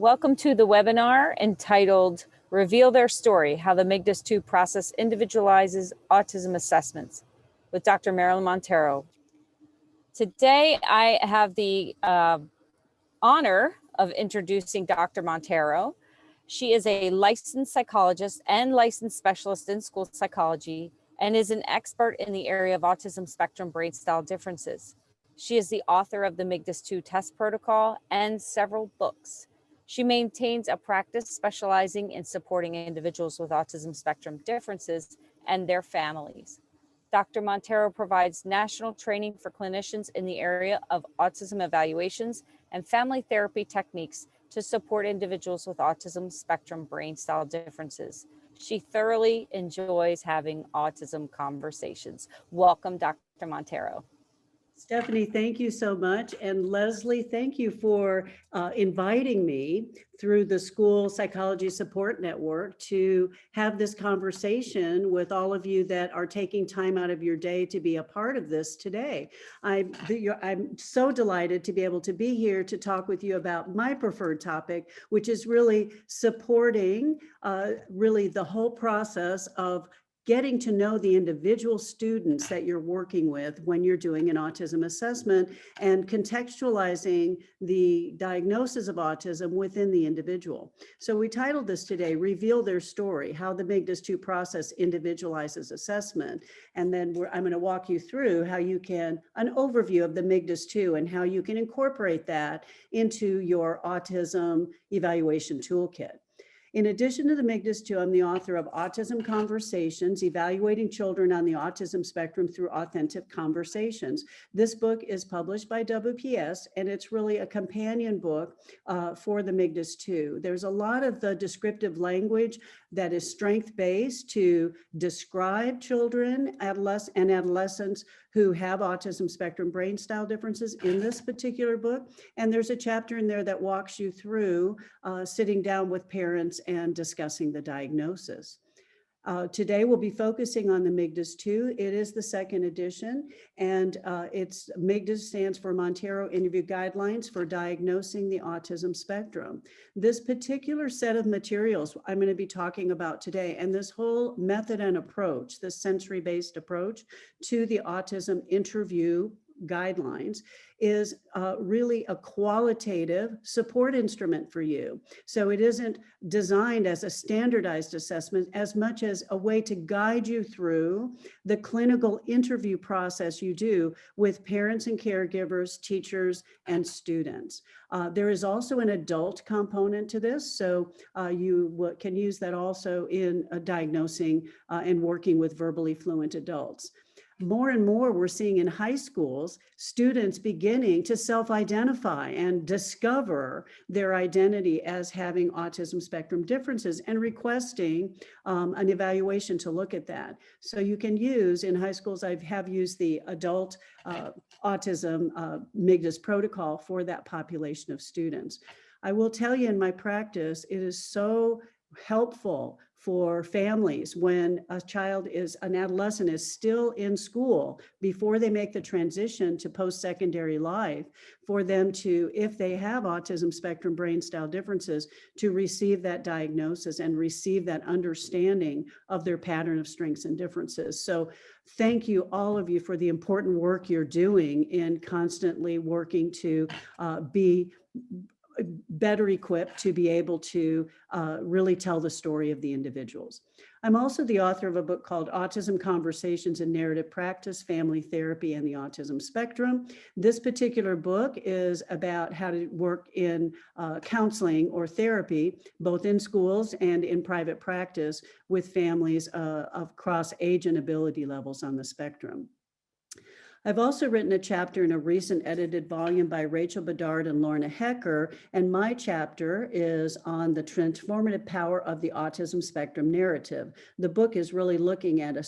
Welcome to the webinar entitled Reveal Their Story, How the MIGDAS 2 Process Individualizes Autism Assessments with Dr. Marilyn Monteiro. Today, I have the honor of introducing Dr. Monteiro. She is a licensed psychologist and licensed specialist in school psychology and is an expert in the area of autism spectrum brain style differences. She is the author of the MIGDAS 2 test protocol and several books. She maintains a practice specializing in supporting individuals with autism spectrum differences and their families. Dr. Monteiro provides national training for clinicians in the area of autism evaluations and family therapy techniques to support individuals with autism spectrum brain style differences. She thoroughly enjoys having autism conversations. Welcome, Dr. Monteiro. Stephanie, thank you so much. And Leslie, thank you for inviting me through the School Psychology Support Network to have this conversation with all of you that are taking time out of your day to be a part of this today. I'm so delighted to be able to be here to talk with you about my preferred topic, which is really supporting really the whole process of getting to know the individual students that you're working with when you're doing an autism assessment and contextualizing the diagnosis of autism within the individual. So we titled this today, Reveal Their Story, How the MIGDAS 2 Process Individualizes Assessment. And then I'm going to walk you through how you can, an overview of the MIGDAS 2 and how you can incorporate that into your autism evaluation toolkit. In addition to the MIGDAS 2, I'm the author of Autism Conversations, Evaluating Children on the Autism Spectrum Through Authentic Conversations. This book is published by WPS, and it's really a companion book for the MIGDAS 2. There's a lot of the descriptive language that is strength-based to describe children and adolescents who have autism spectrum brain style differences in this particular book. And there's a chapter in there that walks you through sitting down with parents and discussing the diagnosis. Today we'll be focusing on the MIGDAS 2. It is the second edition, and it's MIGDAS stands for Monteiro Interview Guidelines for Diagnosing the Autism Spectrum. This particular set of materials I'm going to be talking about today, and this whole method and approach, this sensory-based approach to the autism interview guidelines, is really a qualitative support instrument for you. So it isn't designed as a standardized assessment as much as a way to guide you through the clinical interview process you do with parents and caregivers, teachers, and students. There is also an adult component to this, so you can use that also in diagnosing and working with verbally fluent adults. More and more, we're seeing in high schools, students beginning to self-identify and discover their identity as having autism spectrum differences and requesting an evaluation to look at that. So you can use, in high schools, I have used the adult autism MIGDAS protocol for that population of students. I will tell you in my practice, it is so helpful for families when an adolescent is still in school before they make the transition to post-secondary life, for them to, if they have autism spectrum brain style differences, to receive that diagnosis and receive that understanding of their pattern of strengths and differences. So thank you, all of you, for the important work you're doing in constantly working to be better equipped to be able to really tell the story of the individuals. I'm also the author of a book called Autism Conversations in Narrative Practice, Family Therapy, and the Autism Spectrum. This particular book is about how to work in counseling or therapy, both in schools and in private practice with families across age and ability levels on the spectrum. I've also written a chapter in a recent edited volume by Rachel Bedard and Lorna Hecker, and my chapter is on the transformative power of the autism spectrum narrative. The book is really looking at a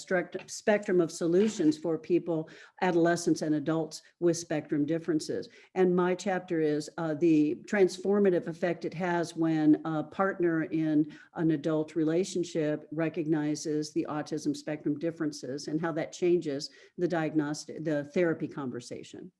spectrum of solutions for people, adolescents and adults with spectrum differences. And my chapter is the transformative effect it has when a partner in an adult relationship recognizes the autism spectrum differences and how that changes the diagnostic, the therapy conversation.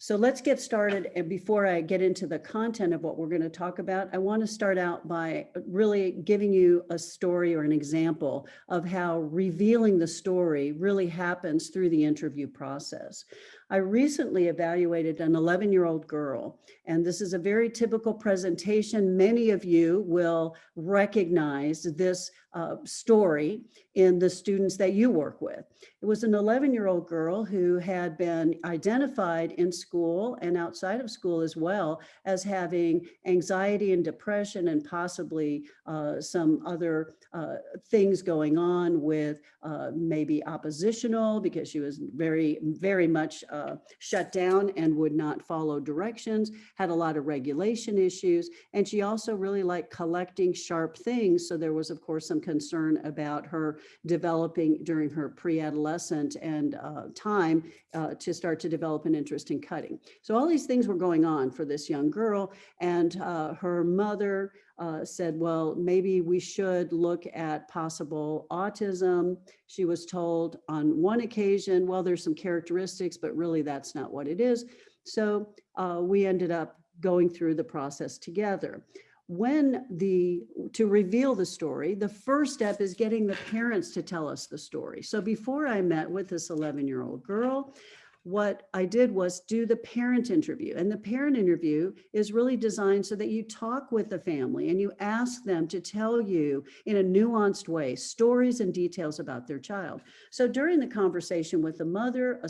So let's get started. And before I get into the content of what we're going to talk about, I want to start out by really giving you a story or an example of how revealing the story really happens through the interview process. I recently evaluated an 11-year-old girl, and this is a very typical presentation. Many of you will recognize this story in the students that you work with. It was an 11-year-old girl who had been identified in school and outside of school as well as having anxiety and depression and possibly some other things going on with maybe oppositional, because she was very much shut down and would not follow directions, had a lot of regulation issues, and she also really liked collecting sharp things. So there was, of course, some concern about her developing during her pre-adolescent and time to start to develop an interest in cutting. So all these things were going on for this young girl, and her mother said, well, maybe we should look at possible autism. She was told on one occasion, well, there's some characteristics, but really that's not what it is. So we ended up going through the process together. To reveal the story, the first step is getting the parents to tell us the story. So before I met with this 11-year-old girl, what I did was do the parent interview. And the parent interview is really designed so that you talk with the family and you ask them to tell you in a nuanced way stories and details about their child. So during the conversation with the mother, a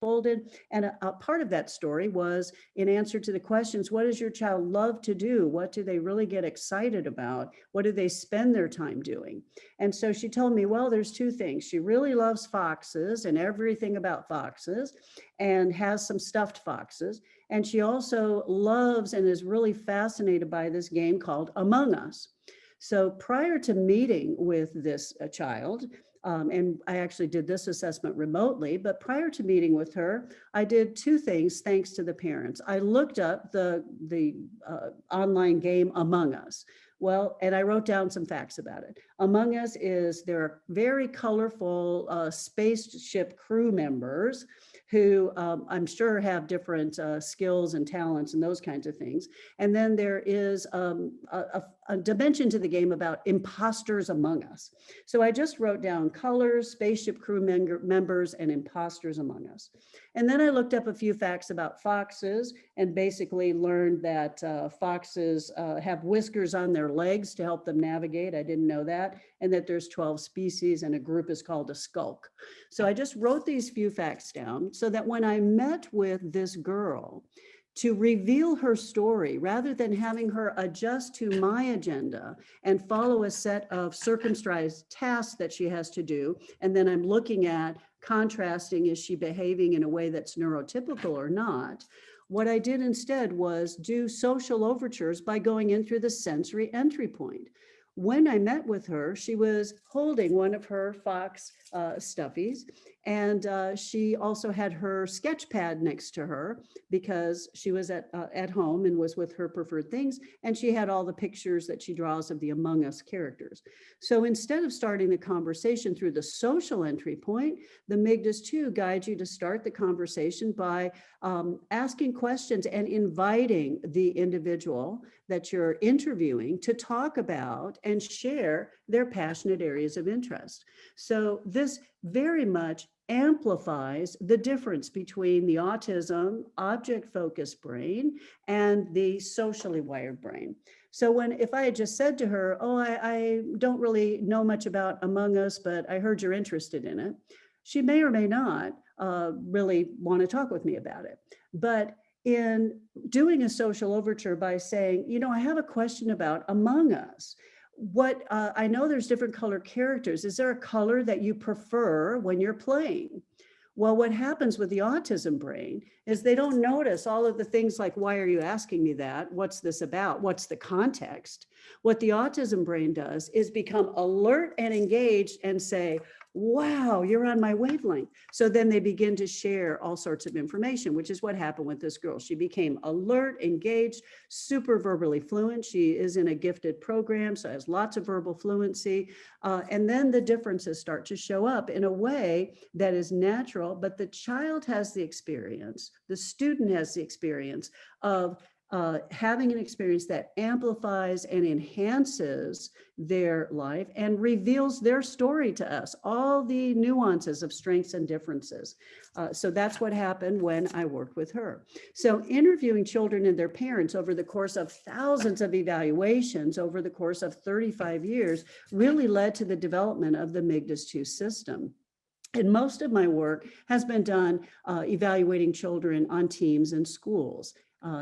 folded, and a part of that story was in answer to the questions: what does your child love to do? What do they really get excited about? What do they spend their time doing? And so she told me, well, there's two things. She really loves foxes and everything about foxes, and has some stuffed foxes. And she also loves and is really fascinated by this game called Among Us. So prior to meeting with this child, and I actually did this assessment remotely, but prior to meeting with her, I did two things thanks to the parents. I looked up the online game Among Us. Well, and I wrote down some facts about it. Among Us there are very colorful spaceship crew members who I'm sure have different skills and talents and those kinds of things. And then there is a dimension to the game about imposters among us. So I just wrote down colors, spaceship crew members, and imposters among us. And then I looked up a few facts about foxes and basically learned that foxes have whiskers on their legs to help them navigate. I didn't know that. And that there's 12 species and a group is called a skulk. So I just wrote these few facts down so that when I met with this girl, to reveal her story, rather than having her adjust to my agenda and follow a set of circumscribed tasks that she has to do, and then I'm looking at contrasting, is she behaving in a way that's neurotypical or not? What I did instead was do social overtures by going in through the sensory entry point. When I met with her, she was holding one of her fox stuffies, and she also had her sketch pad next to her because she was at home and was with her preferred things, and she had all the pictures that she draws of the Among Us characters. So instead of starting the conversation through the social entry point, the MIGDAS 2 guides you to start the conversation by asking questions and inviting the individual that you're interviewing to talk about and share their passionate areas of interest. So this very much amplifies the difference between the autism object-focused brain and the socially wired brain. So if I had just said to her, oh, I don't really know much about Among Us, but I heard you're interested in it, she may or may not really want to talk with me about it. But in doing a social overture by saying, you know, I have a question about Among Us. I know there's different color characters. Is there a color that you prefer when you're playing? Well, what happens with the autism brain is they don't notice all of the things like, why are you asking me that? What's this about? What's the context? What the autism brain does is become alert and engaged and say, wow, you're on my wavelength. So then they begin to share all sorts of information, which is what happened with this girl. She became alert, engaged, super verbally fluent. She is in a gifted program, so has lots of verbal fluency. And then the differences start to show up in a way that is natural, but the child has the experience The student has the experience of having an experience that amplifies and enhances their life and reveals their story to us, all the nuances of strengths and differences. So that's what happened when I worked with her. So interviewing children and their parents over the course of thousands of evaluations over the course of 35 years really led to the development of the MIGDAS 2 system. And most of my work has been done evaluating children on teams in schools.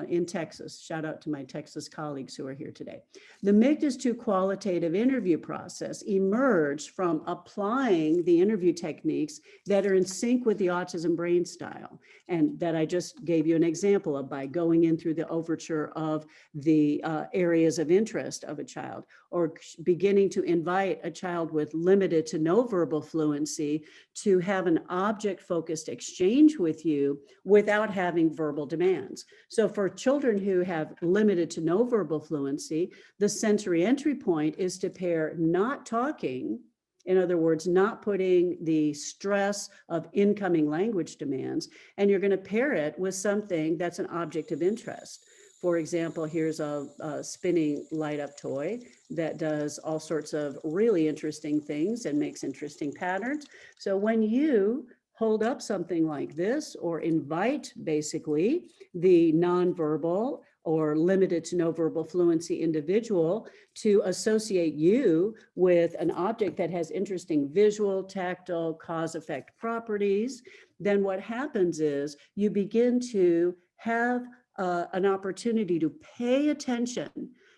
In Texas. Shout out to my Texas colleagues who are here today. The MIGDAS 2 qualitative interview process emerged from applying the interview techniques that are in sync with the autism brain style, and that I just gave you an example of by going in through the overture of the areas of interest of a child, or beginning to invite a child with limited to no verbal fluency to have an object-focused exchange with you without having verbal demands. So for children who have limited to no verbal fluency, the sensory entry point is to pair not talking, in other words, not putting the stress of incoming language demands, and you're going to pair it with something that's an object of interest. For example, here's a spinning light up toy that does all sorts of really interesting things and makes interesting patterns. So when you hold up something like this, or invite basically the nonverbal or limited to no verbal fluency individual to associate you with an object that has interesting visual, tactile, cause-effect properties, then what happens is you begin to have an opportunity to pay attention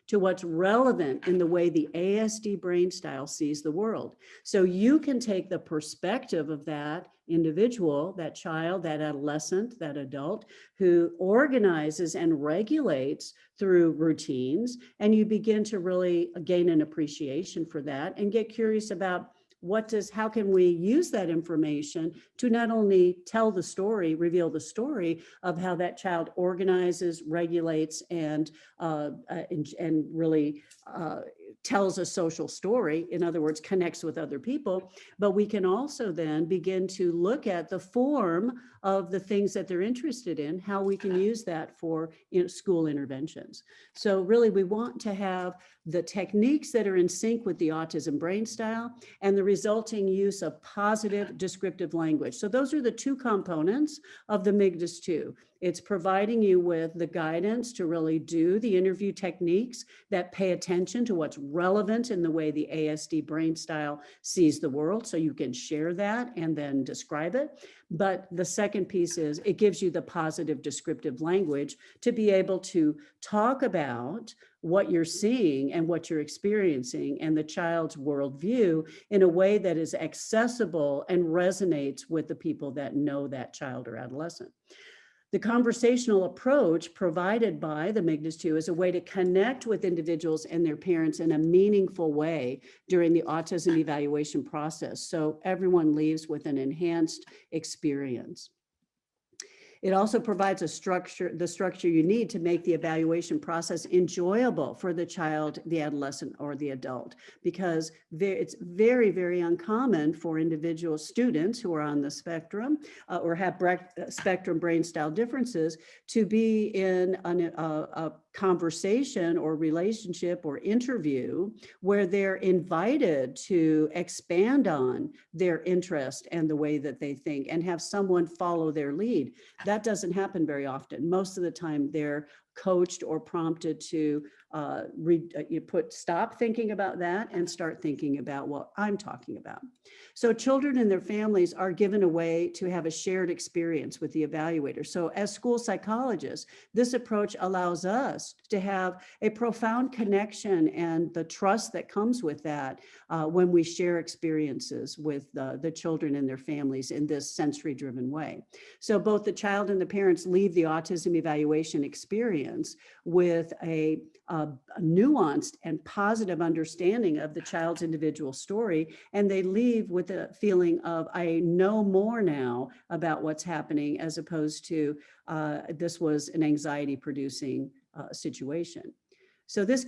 to what's relevant in the way the ASD brain style sees the world. So you can take the perspective of that individual, that child, that adolescent, that adult, who organizes and regulates through routines, and you begin to really gain an appreciation for that and get curious about how can we use that information to not only tell the story, reveal the story of how that child organizes, regulates, and really tells a social story, in other words, connects with other people, but we can also then begin to look at the form of the things that they're interested in, how we can use that for school interventions. So really, we want to have the techniques that are in sync with the autism brain style and the resulting use of positive descriptive language. So those are the two components of the MIGDAS 2. It's providing you with the guidance to really do the interview techniques that pay attention to what's relevant in the way the ASD brain style sees the world, so you can share that and then describe it. But the second piece is it gives you the positive descriptive language to be able to talk about what you're seeing and what you're experiencing and the child's worldview in a way that is accessible and resonates with the people that know that child or adolescent. The conversational approach provided by the MIGDAS 2 is a way to connect with individuals and their parents in a meaningful way during the autism evaluation process, so everyone leaves with an enhanced experience. It also provides the structure you need to make the evaluation process enjoyable for the child, the adolescent, or the adult, because it's very, very uncommon for individual students who are on the spectrum or have spectrum brain style differences to be in a conversation or relationship or interview where they're invited to expand on their interest and the way that they think and have someone follow their lead. That doesn't happen very often. Most of the time they're coached or prompted to stop thinking about that and start thinking about what I'm talking about. So children and their families are given a way to have a shared experience with the evaluator. So as school psychologists, this approach allows us to have a profound connection and the trust that comes with that when we share experiences with the children and their families in this sensory-driven way. So both the child and the parents leave the autism evaluation experience with a nuanced and positive understanding of the child's individual story, and they leave with a feeling of, I know more now about what's happening, as opposed to this was an anxiety-producing situation. So this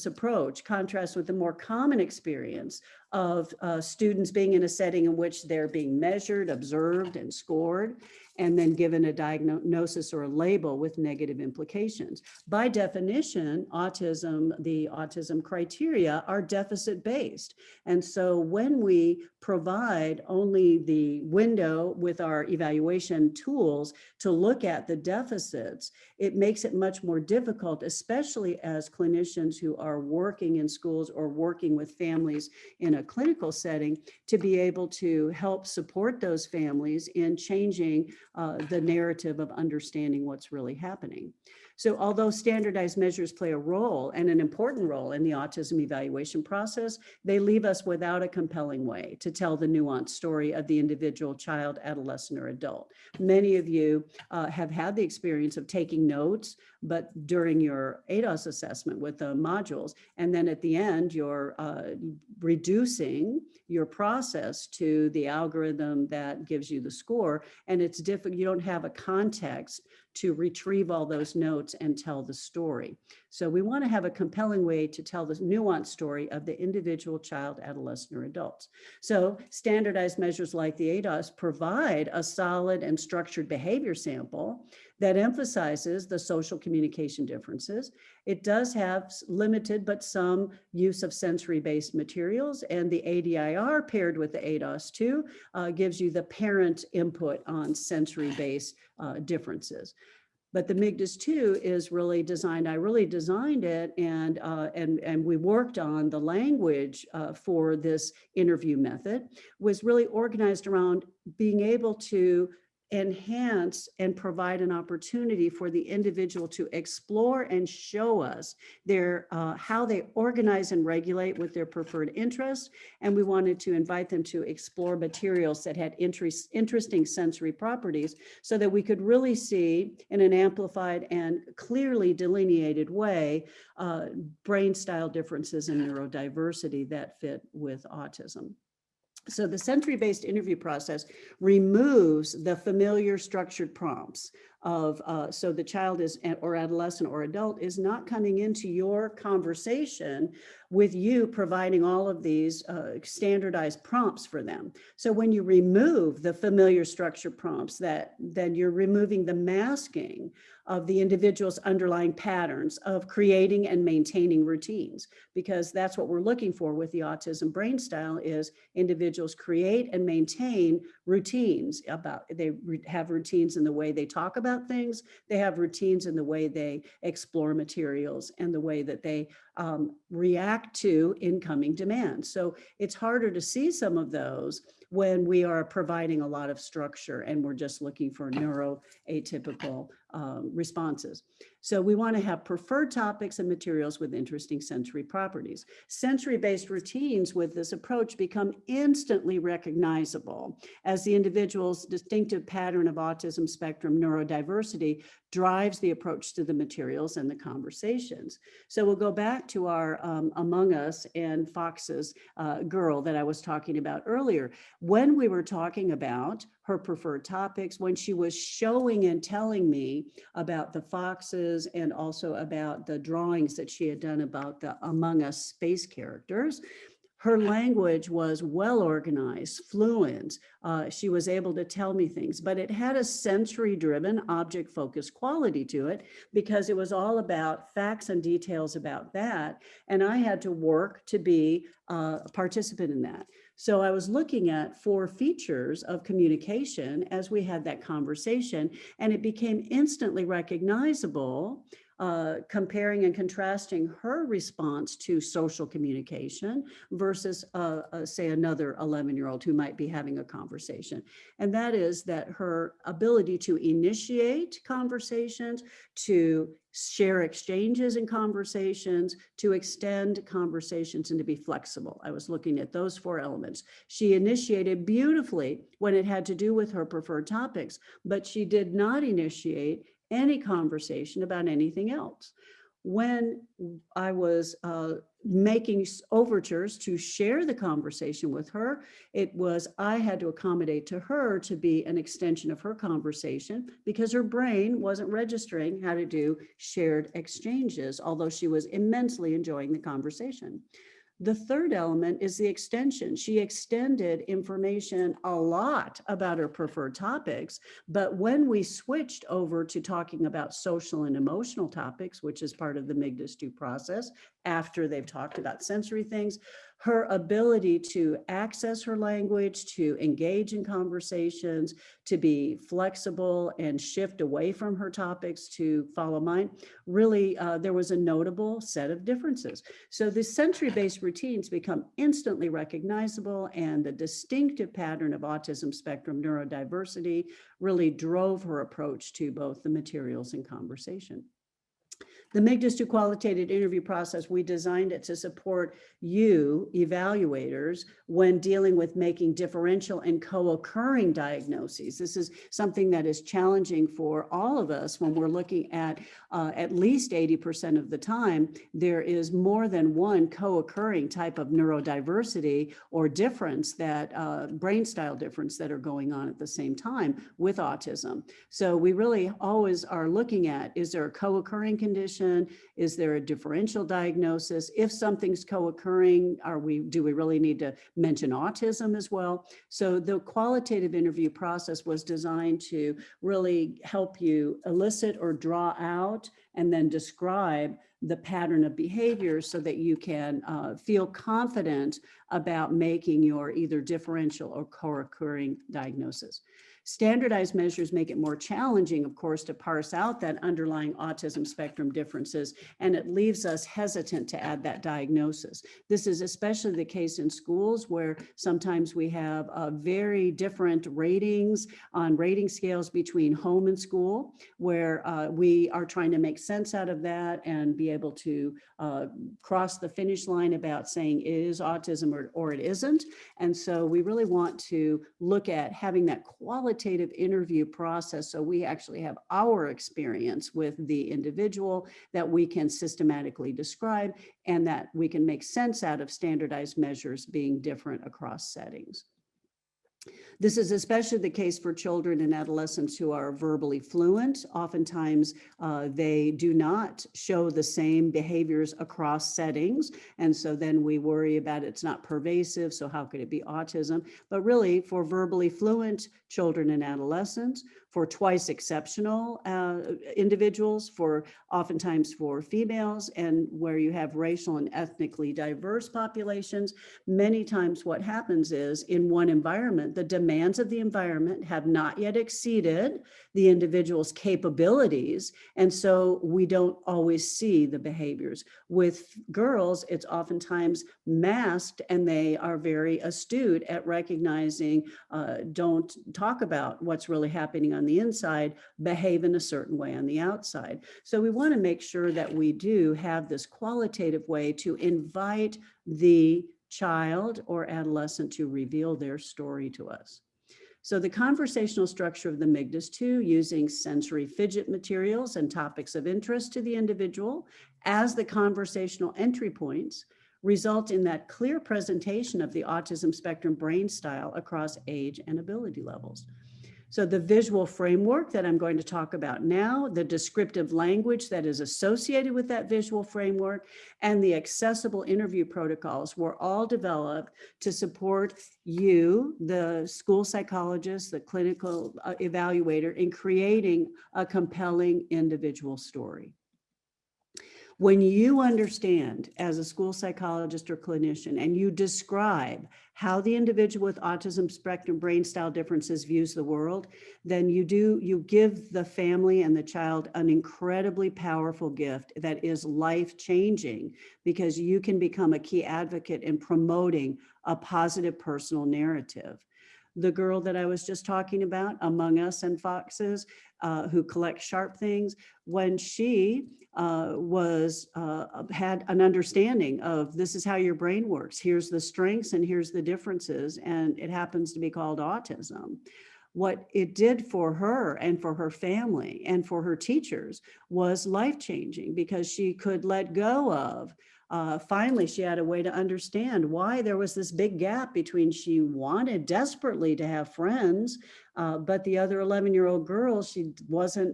approach contrasts with the more common experience of students being in a setting in which they're being measured, observed, and scored. and then given a diagnosis or a label with negative implications. By definition, the autism criteria are deficit-based. And so when we provide only the window with our evaluation tools to look at the deficits, it makes it much more difficult, especially as clinicians who are working in schools or working with families in a clinical setting, to be able to help support those families in changing the narrative of understanding what's really happening. So although standardized measures play a role, and an important role, in the autism evaluation process, they leave us without a compelling way to tell the nuanced story of the individual child, adolescent, or adult. Many of you have had the experience of taking notes, but during your ADOS assessment with the modules, and then at the end, you're reducing your process to the algorithm that gives you the score, and it's difficult. You don't have a context to retrieve all those notes and tell the story. So we want to have a compelling way to tell the nuanced story of the individual child, adolescent, or adults. So standardized measures like the ADOS provide a solid and structured behavior sample that emphasizes the social communication differences. It does have limited but some use of sensory-based materials, and the ADIR paired with the ADOS2 gives you the parent input on sensory-based differences. But the MIGDAS2 is really designed, I really designed it, and we worked on the language for this interview method, was really organized around being able to enhance and provide an opportunity for the individual to explore and show us their how they organize and regulate with their preferred interests. And we wanted to invite them to explore materials that had interesting sensory properties, so that we could really see in an amplified and clearly delineated way brain style differences and neurodiversity that fit with autism. So the sensory-based interview process removes the familiar structured prompts of, so the child is, or adolescent or adult, is not coming into your conversation with you providing all of these standardized prompts for them. So when you remove the familiar structured prompts, then you're removing the masking of the individual's underlying patterns of creating and maintaining routines, because that's what we're looking for with the autism brain style, is individuals create and maintain routines. They have routines in the way they talk about things, they have routines in the way they explore materials, and the way that they react to incoming demands. So it's harder to see some of those when we are providing a lot of structure and we're just looking for neuroatypical responses. So we want to have preferred topics and materials with interesting sensory properties. Sensory-based routines with this approach become instantly recognizable as the individual's distinctive pattern of autism spectrum neurodiversity drives the approach to the materials and the conversations. So we'll go back to our Among Us and Fox's girl that I was talking about earlier. When we were talking about her preferred topics, when she was showing and telling me about the foxes and also about the drawings that she had done about the Among Us space characters, her language was well organized, fluent. She was able to tell me things, but it had a sensory-driven, object-focused quality to it, because it was all about facts and details about that. And I had to work to be a participant in that. So I was looking at 4 features of communication as we had that conversation, and it became instantly recognizable, comparing and contrasting her response to social communication versus, say, another 11-year-old who might be having a conversation. And that is that her ability to initiate conversations, to share exchanges in conversations, to extend conversations, and to be flexible. I was looking at those 4 elements. She initiated beautifully when it had to do with her preferred topics, but she did not initiate any conversation about anything else. When I was making overtures to share the conversation with her, it was, I had to accommodate to her to be an extension of her conversation, because her brain wasn't registering how to do shared exchanges, although she was immensely enjoying the conversation. The third element is the extension. She extended information a lot about her preferred topics, but when we switched over to talking about social and emotional topics, which is part of the MIGDAS 2 process, after they've talked about sensory things, her ability to access her language, to engage in conversations, to be flexible and shift away from her topics to follow mine, really, there was a notable set of differences. So the sensory-based routines become instantly recognizable, and the distinctive pattern of autism spectrum neurodiversity really drove her approach to both the materials and conversation. The MIGDAS 2 qualitative interview process, we designed it to support you, evaluators, when dealing with making differential and co-occurring diagnoses. This is something that is challenging for all of us when we're looking at least 80% of the time, there is more than one co-occurring type of neurodiversity or difference, that brain style difference that are going on at the same time with autism. So we really always are looking at, is there a co-occurring condition? Is there a differential diagnosis? If something's co-occurring, do we really need to mention autism as well? So the qualitative interview process was designed to really help you elicit or draw out and then describe the pattern of behavior so that you can feel confident about making your either differential or co-occurring diagnosis. Standardized measures make it more challenging, of course, to parse out that underlying autism spectrum differences, and it leaves us hesitant to add that diagnosis. This is especially the case in schools where sometimes we have very different ratings on rating scales between home and school, where we are trying to make sense out of that and be able to cross the finish line about saying it is autism or it isn't. And so we really want to look at having that qualitative interview process so we actually have our experience with the individual that we can systematically describe, and that we can make sense out of standardized measures being different across settings. This is especially the case for children and adolescents who are verbally fluent. Oftentimes, they do not show the same behaviors across settings. And so then we worry about it's not pervasive, so how could it be autism? But really, for verbally fluent children and adolescents, for twice exceptional individuals, for oftentimes for females, and where you have racial and ethnically diverse populations, many times what happens is in one environment, the demands of the environment have not yet exceeded the individual's capabilities. And so we don't always see the behaviors. With girls, it's oftentimes masked, and they are very astute at recognizing, don't talk about what's really happening on the inside, behave in a certain way on the outside. So we want to make sure that we do have this qualitative way to invite the child or adolescent to reveal their story to us. So the conversational structure of the MIGDAS 2, using sensory fidget materials and topics of interest to the individual as the conversational entry points, result in that clear presentation of the autism spectrum brain style across age and ability levels. So the visual framework that I'm going to talk about now, the descriptive language that is associated with that visual framework, and the accessible interview protocols were all developed to support you, the school psychologist, the clinical evaluator, in creating a compelling individual story. When you understand as a school psychologist or clinician, and you describe how the individual with autism spectrum brain style differences views the world, then you give the family and the child an incredibly powerful gift that is life-changing, because you can become a key advocate in promoting a positive personal narrative. The girl that I was just talking about, Among Us and Foxes, who collects sharp things, when she had an understanding of, this is how your brain works, here's the strengths and here's the differences, and it happens to be called autism. What it did for her and for her family and for her teachers was life-changing, because she could let go of finally, she had a way to understand why there was this big gap between she wanted desperately to have friends, but the other 11-year-old girl,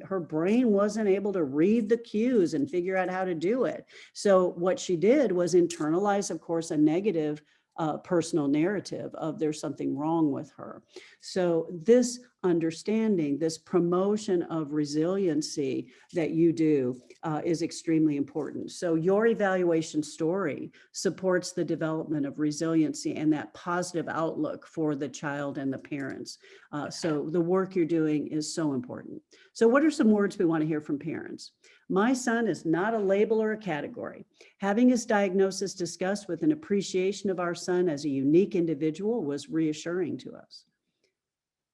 her brain wasn't able to read the cues and figure out how to do it. So what she did was internalize, of course, a negative personal narrative of there's something wrong with her. So this understanding, this promotion of resiliency that you do is extremely important. So your evaluation story supports the development of resiliency and that positive outlook for the child and the parents. So the work you're doing is so important. So what are some words we want to hear from parents? My son is not a label or a category. Having his diagnosis discussed with an appreciation of our son as a unique individual was reassuring to us.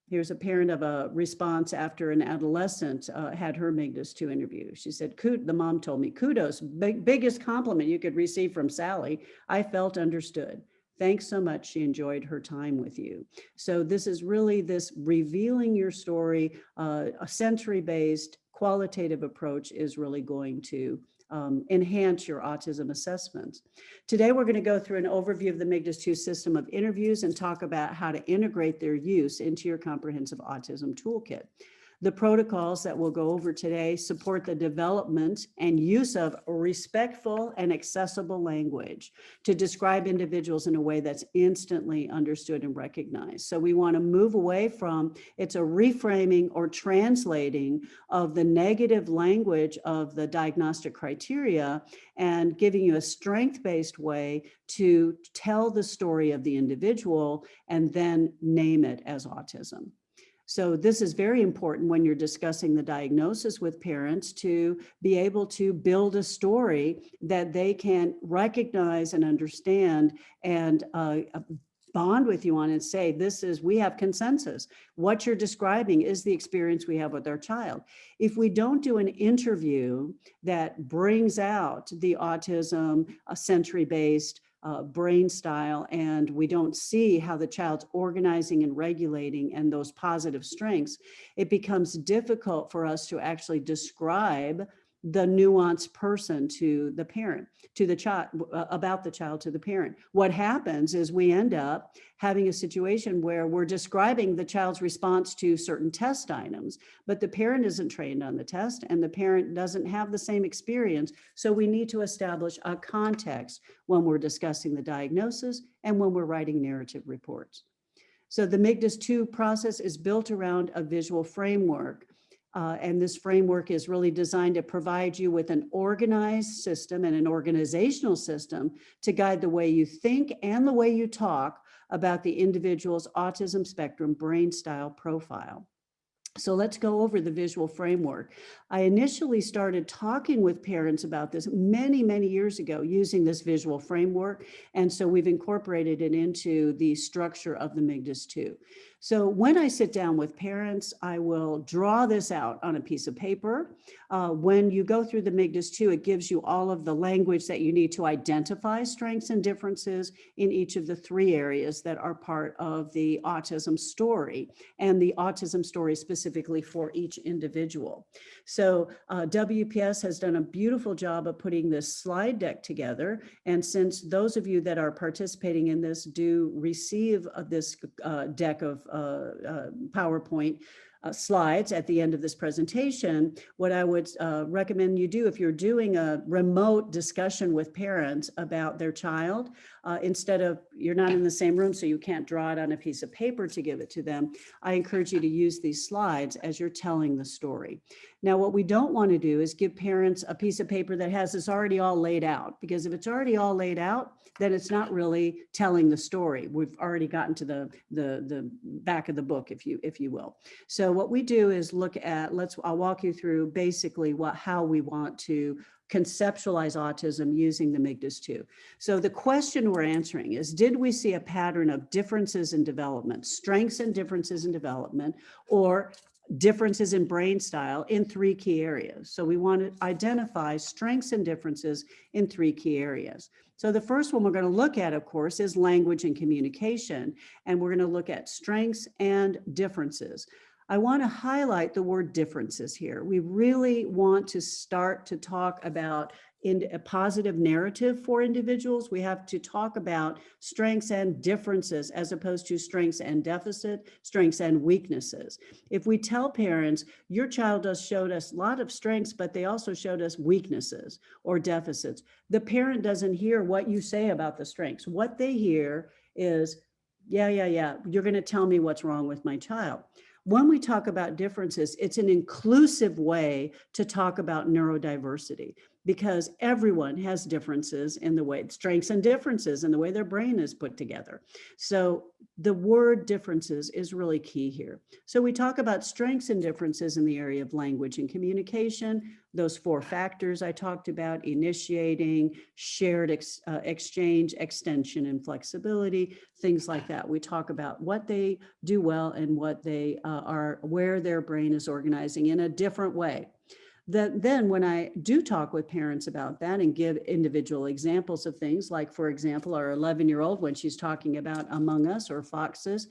Here's a parent of a response after an adolescent had her MIGDAS 2 interview. She said, the mom told me, kudos, biggest compliment you could receive from Sally. I felt understood. Thanks so much. She enjoyed her time with you. So this is really this revealing your story, a sensory-based qualitative approach is really going to enhance your autism assessments. Today, we're going to go through an overview of the MIGDAS 2 system of interviews and talk about how to integrate their use into your comprehensive autism toolkit. The protocols that we'll go over today support the development and use of respectful and accessible language to describe individuals in a way that's instantly understood and recognized. So we want to move away from it's a reframing or translating of the negative language of the diagnostic criteria and giving you a strength-based way to tell the story of the individual and then name it as autism. So this is very important when you're discussing the diagnosis with parents to be able to build a story that they can recognize and understand and bond with you on and say, we have consensus. What you're describing is the experience we have with our child. If we don't do an interview that brings out the autism, sensory-based, brain style, and we don't see how the child's organizing and regulating and those positive strengths, it becomes difficult for us to actually describe the nuanced person to the parent, to the child, about the child to the parent. What happens is we end up having a situation where we're describing the child's response to certain test items, but the parent isn't trained on the test and the parent doesn't have the same experience. So we need to establish a context when we're discussing the diagnosis and when we're writing narrative reports. So the MIGDAS 2 process is built around a visual framework. And this framework is really designed to provide you with an organized system and an organizational system to guide the way you think and the way you talk about the individual's autism spectrum brain style profile. So let's go over the visual framework. I initially started talking with parents about this many, many years ago using this visual framework. And so we've incorporated it into the structure of the MIGDAS 2. So when I sit down with parents, I will draw this out on a piece of paper. When you go through the MIGDAS 2, it gives you all of the language that you need to identify strengths and differences in each of the 3 areas that are part of the autism story and the autism story specifically for each individual. So WPS has done a beautiful job of putting this slide deck together. And since those of you that are participating in this do receive this deck of PowerPoint slides at the end of this presentation, what I would recommend you do if you're doing a remote discussion with parents about their child, instead of, you're not in the same room, so you can't draw it on a piece of paper to give it to them, I encourage you to use these slides as you're telling the story. Now, what we don't want to do is give parents a piece of paper that has this already all laid out, because if it's already all laid out, then it's not really telling the story. We've already gotten to the back of the book, if you will. So what we do is look at, I'll walk you through basically how we want to conceptualize autism using the MIGDAS 2. So the question we're answering is, did we see a pattern of differences in development, strengths and differences in development, or differences in brain style in 3 key areas? So we want to identify strengths and differences in 3 key areas. So the first one we're going to look at, of course, is language and communication, and we're going to look at strengths and differences. I want to highlight the word differences here. We really want to start to talk about in a positive narrative for individuals. We have to talk about strengths and differences as opposed to strengths and deficit, strengths and weaknesses. If we tell parents, your child showed us a lot of strengths, but they also showed us weaknesses or deficits, the parent doesn't hear what you say about the strengths. What they hear is, yeah, you're going to tell me what's wrong with my child. When we talk about differences, it's an inclusive way to talk about neurodiversity, because everyone has differences in the way, strengths and differences in the way their brain is put together. So the word differences is really key here. So we talk about strengths and differences in the area of language and communication, those 4 factors I talked about: initiating, shared exchange, extension, and flexibility, things like that. We talk about what they do well and what they are, where their brain is organizing in a different way. Then when I do talk with parents about that and give individual examples of things, like, for example, our 11-year-old, when she's talking about Among Us or Foxes,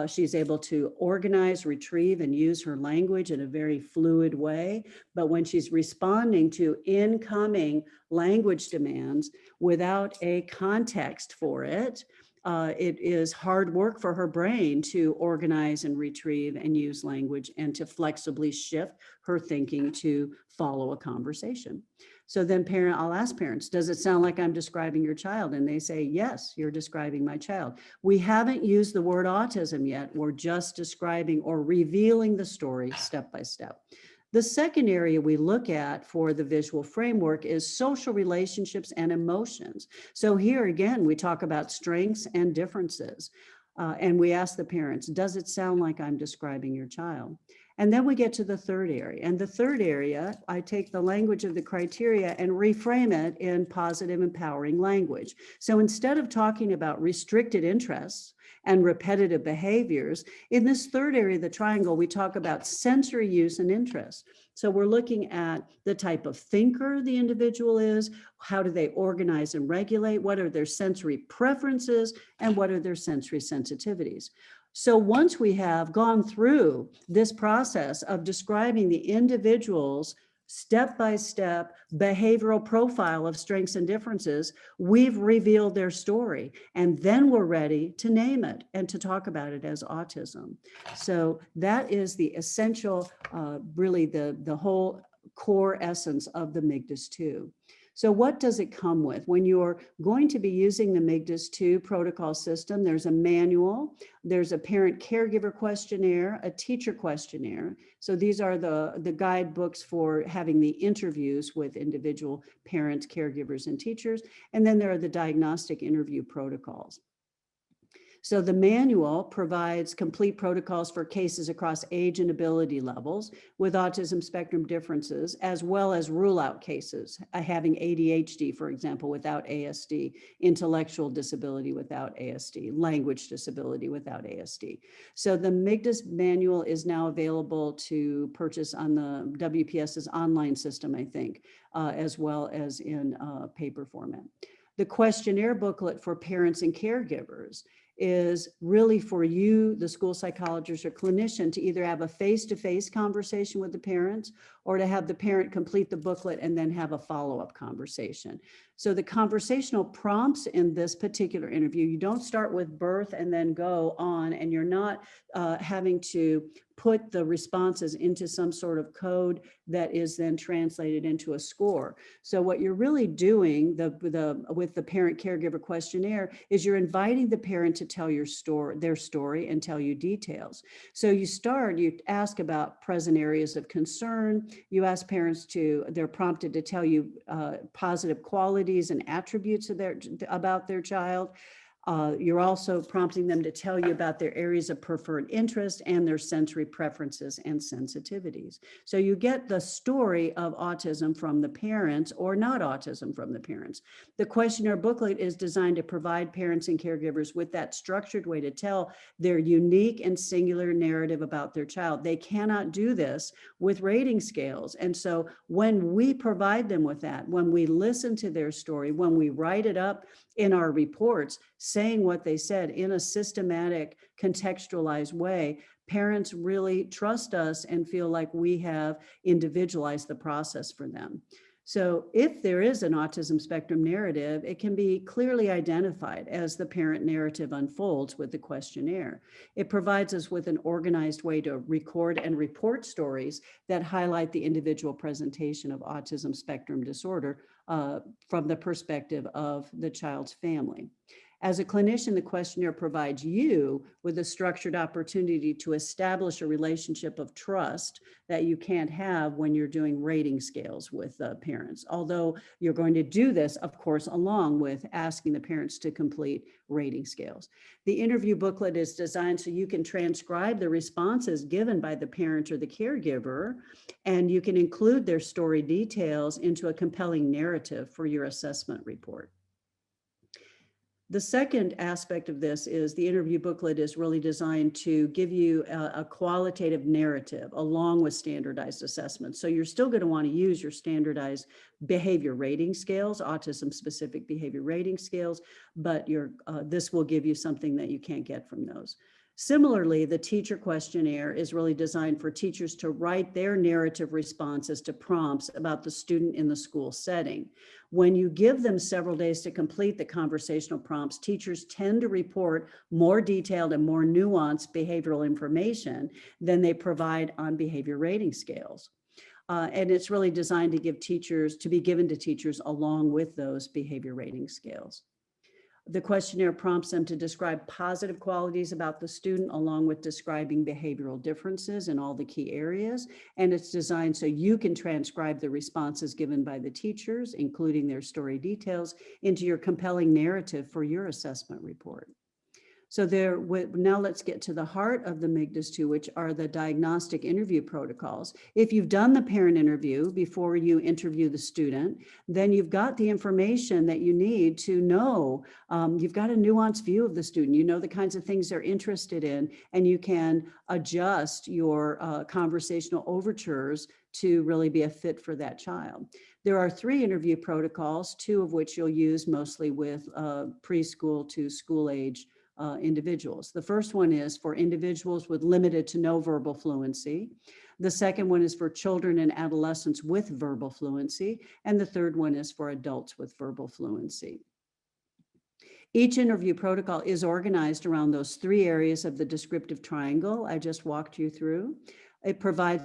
she's able to organize, retrieve, and use her language in a very fluid way. But when she's responding to incoming language demands without a context for it, it is hard work for her brain to organize and retrieve and use language and to flexibly shift her thinking to follow a conversation. So then I'll ask parents, does it sound like I'm describing your child? And they say, yes, you're describing my child. We haven't used the word autism yet. We're just describing or revealing the story step by step. The second area we look at for the visual framework is social relationships and emotions. So here again, we talk about strengths and differences. And we ask the parents, does it sound like I'm describing your child? And then we get to the third area. And the third area, I take the language of the criteria and reframe it in positive, empowering language. So instead of talking about restricted interests and repetitive behaviors, in this third area, the triangle, we talk about sensory use and interest. So we're looking at the type of thinker the individual is, how do they organize and regulate, what are their sensory preferences, and what are their sensory sensitivities. So once we have gone through this process of describing the individual's step-by-step behavioral profile of strengths and differences, we've revealed their story, and then we're ready to name it and to talk about it as autism. So that is the essential, really the whole core essence of the MIGDAS-2. So what does it come with? When you're going to be using the MIGDAS-2 protocol system, there's a manual, there's a parent caregiver questionnaire, a teacher questionnaire. So these are the guidebooks for having the interviews with individual parents, caregivers, and teachers. And then there are the diagnostic interview protocols. So the manual provides complete protocols for cases across age and ability levels with autism spectrum differences, as well as rule out cases, having ADHD, for example, without ASD, intellectual disability without ASD, language disability without ASD. So the MIGDAS manual is now available to purchase on the WPS's online system, I think, as well as in paper format. The questionnaire booklet for parents and caregivers is really for you, the school psychologist or clinician, to either have a face-to-face conversation with the parents or to have the parent complete the booklet and then have a follow-up conversation. So the conversational prompts in this particular interview, you don't start with birth and then go on, and you're not having to put the responses into some sort of code that is then translated into a score. So what you're really doing with the parent caregiver questionnaire is you're inviting the parent to tell their story and tell you details. So you ask about present areas of concern. You ask parents they're prompted to tell you positive qualities and attributes about their child. You're also prompting them to tell you about their areas of preferred interest and their sensory preferences and sensitivities. So you get the story of autism from the parents or not autism from the parents. The questionnaire booklet is designed to provide parents and caregivers with that structured way to tell their unique and singular narrative about their child. They cannot do this with rating scales. And so when we provide them with that, when we listen to their story, when we write it up in our reports, saying what they said in a systematic, contextualized way, parents really trust us and feel like we have individualized the process for them. So if there is an autism spectrum narrative, it can be clearly identified as the parent narrative unfolds with the questionnaire. It provides us with an organized way to record and report stories that highlight the individual presentation of autism spectrum disorder from the perspective of the child's family. As a clinician, the questionnaire provides you with a structured opportunity to establish a relationship of trust that you can't have when you're doing rating scales with parents. Although you're going to do this, of course, along with asking the parents to complete rating scales. The interview booklet is designed so you can transcribe the responses given by the parent or the caregiver, and you can include their story details into a compelling narrative for your assessment report. The second aspect of this is the interview booklet is really designed to give you a qualitative narrative along with standardized assessments. So you're still going to want to use your standardized behavior rating scales, autism specific behavior rating scales, but this will give you something that you can't get from those. Similarly, the teacher questionnaire is really designed for teachers to write their narrative responses to prompts about the student in the school setting. When you give them several days to complete the conversational prompts, teachers tend to report more detailed and more nuanced behavioral information than they provide on behavior rating scales. And it's really designed to be given to teachers along with those behavior rating scales. The questionnaire prompts them to describe positive qualities about the student along with describing behavioral differences in all the key areas. And it's designed so you can transcribe the responses given by the teachers, including their story details, into your compelling narrative for your assessment report. So now let's get to the heart of the MIGDAS 2, which are the diagnostic interview protocols. If you've done the parent interview before you interview the student, then you've got the information that you need to know. You've got a nuanced view of the student. You know the kinds of things they're interested in, and you can adjust your conversational overtures to really be a fit for that child. There are 3 interview protocols, 2 of which you'll use mostly with preschool to school age individuals. The first one is for individuals with limited to no verbal fluency. The second one is for children and adolescents with verbal fluency. And the third one is for adults with verbal fluency. Each interview protocol is organized around those 3 areas of the descriptive triangle I just walked you through. It provides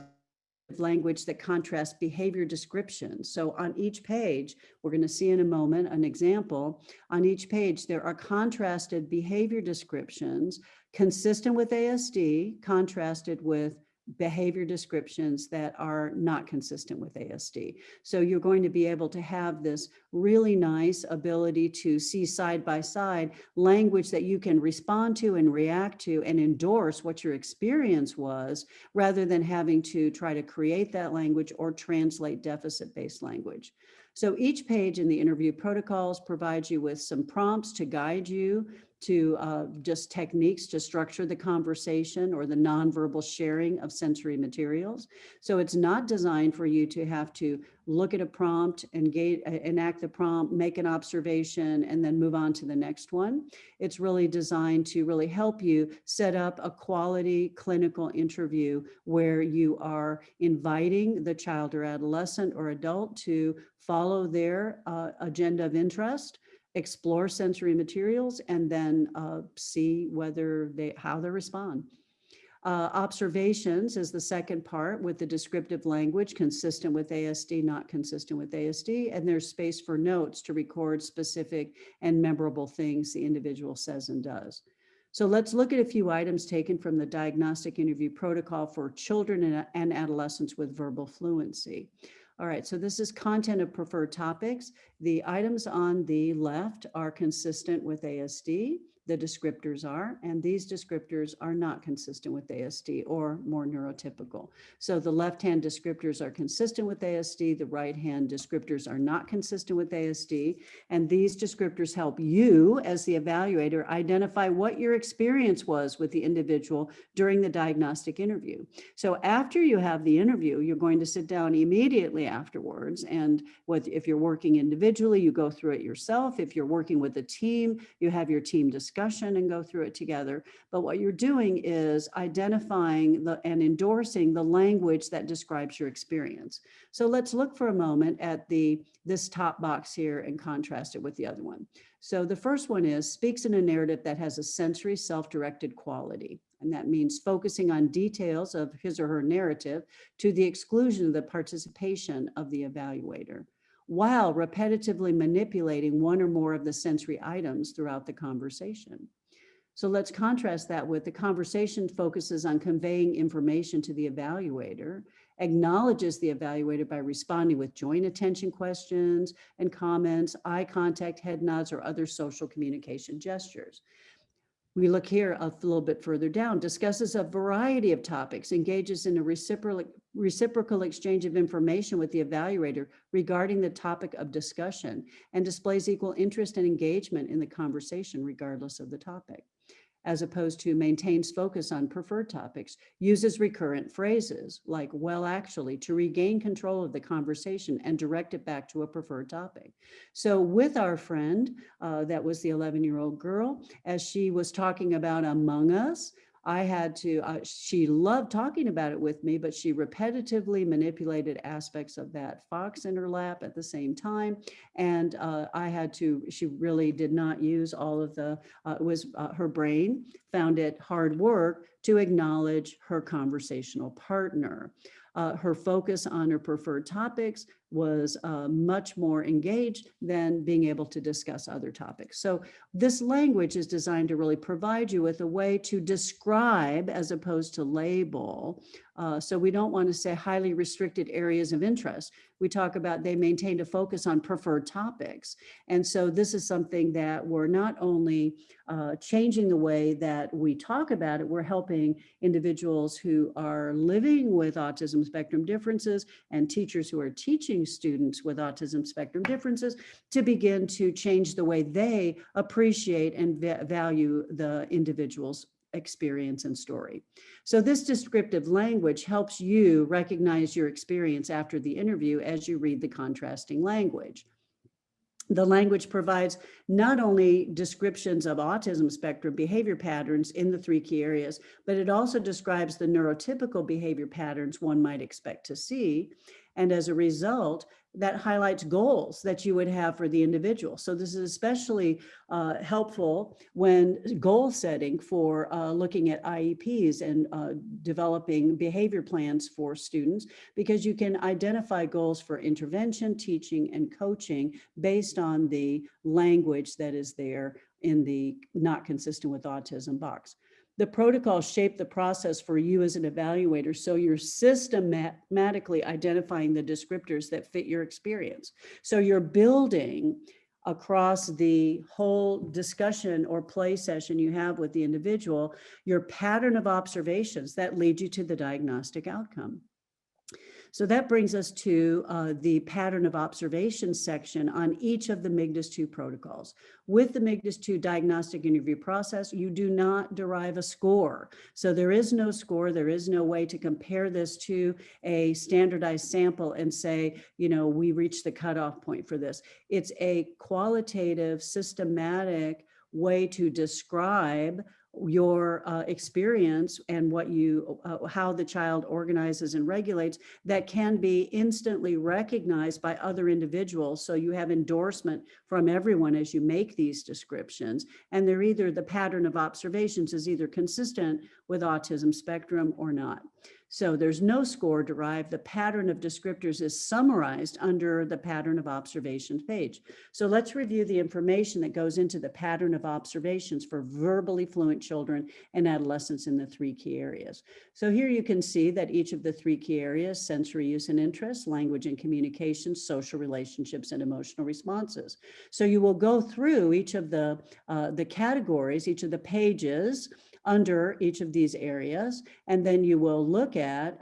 language that contrasts behavior descriptions. So on each page, we're going to see in a moment an example. On each page, there are contrasted behavior descriptions consistent with ASD, contrasted with behavior descriptions that are not consistent with ASD. So you're going to be able to have this really nice ability to see side by side language that you can respond to and react to and endorse what your experience was, rather than having to try to create that language or translate deficit-based language. So each page in the interview protocols provides you with some prompts to guide you to just techniques to structure the conversation or the nonverbal sharing of sensory materials. So it's not designed for you to have to look at a prompt, enact the prompt, make an observation, and then move on to the next one. It's really designed to really help you set up a quality clinical interview where you are inviting the child or adolescent or adult to follow their agenda of interest, explore sensory materials, and then see how they respond. Observations is the second part with the descriptive language consistent with ASD, not consistent with ASD, and there's space for notes to record specific and memorable things the individual says and does. So let's look at a few items taken from the diagnostic interview protocol for children and adolescents with verbal fluency. All right, so this is content of preferred topics. The items on the left are consistent with ASD. The descriptors are, and these descriptors are not consistent with ASD or more neurotypical. So the left-hand descriptors are consistent with ASD, the right-hand descriptors are not consistent with ASD, and these descriptors help you as the evaluator identify what your experience was with the individual during the diagnostic interview. So after you have the interview, you're going to sit down immediately afterwards, and if you're working individually, you go through it yourself. If you're working with a team, you have your team discuss discussion and go through it together. But what you're doing is identifying and endorsing the language that describes your experience. So let's look for a moment at this top box here and contrast it with the other one. So the first one is speaks in a narrative that has a sensory self-directed quality. And that means focusing on details of his or her narrative to the exclusion of the participation of the evaluator, while repetitively manipulating one or more of the sensory items throughout the conversation. So let's contrast that with the conversation focuses on conveying information to the evaluator, acknowledges the evaluator by responding with joint attention questions and comments, eye contact, head nods, or other social communication gestures. We look here a little bit further down, discusses a variety of topics, engages in a reciprocal exchange of information with the evaluator regarding the topic of discussion, and displays equal interest and engagement in the conversation regardless of the topic, as opposed to maintains focus on preferred topics, uses recurrent phrases like well actually to regain control of the conversation and direct it back to a preferred topic. So with our friend, that was the 11-year-old girl, as she was talking about Among Us, I had to, she loved talking about it with me, but she repetitively manipulated aspects of that fox in her lap at the same time. And I had to, she really did not use all of the, her brain found it hard work to acknowledge her conversational partner. Her focus on her preferred topics was much more engaged than being able to discuss other topics. So this language is designed to really provide you with a way to describe as opposed to label. So we don't want to say highly restricted areas of interest. We talk about they maintained a focus on preferred topics. And so this is something that we're not only changing the way that we talk about it, we're helping individuals who are living with autism spectrum differences and teachers who are teaching students with autism spectrum differences to begin to change the way they appreciate and value the individual's experience and story. So this descriptive language helps you recognize your experience after the interview as you read the contrasting language. The language provides not only descriptions of autism spectrum behavior patterns in the 3 key areas, but it also describes the neurotypical behavior patterns one might expect to see. And as a result, that highlights goals that you would have for the individual. So this is especially helpful when goal setting for looking at IEPs and developing behavior plans for students, because you can identify goals for intervention, teaching, and coaching based on the language that is there in the not consistent with autism box. The protocol shape the process for you as an evaluator, so you're systematically identifying the descriptors that fit your experience. So you're building across the whole discussion or play session you have with the individual, your pattern of observations that lead you to the diagnostic outcome. So that brings us to the pattern of observation section on each of the MIGDAS 2 protocols. With the MIGDAS 2 diagnostic interview process, you do not derive a score. So there is no score. There is no way to compare this to a standardized sample and say, you know, we reached the cutoff point for this. It's a qualitative, systematic way to describe your experience and what you, how the child organizes and regulates, that can be instantly recognized by other individuals. So you have endorsement from everyone as you make these descriptions. And they're either, the pattern of observations is either consistent with autism spectrum or not. So there's no score derived. The pattern of descriptors is summarized under the pattern of observations page. So let's review the information that goes into the pattern of observations for verbally fluent children and adolescents in the 3 key areas. So here you can see that each of the 3 key areas, sensory use and interest, language and communication, social relationships, and emotional responses. So you will go through each of the categories, each of the pages under each of these areas, and then you will look at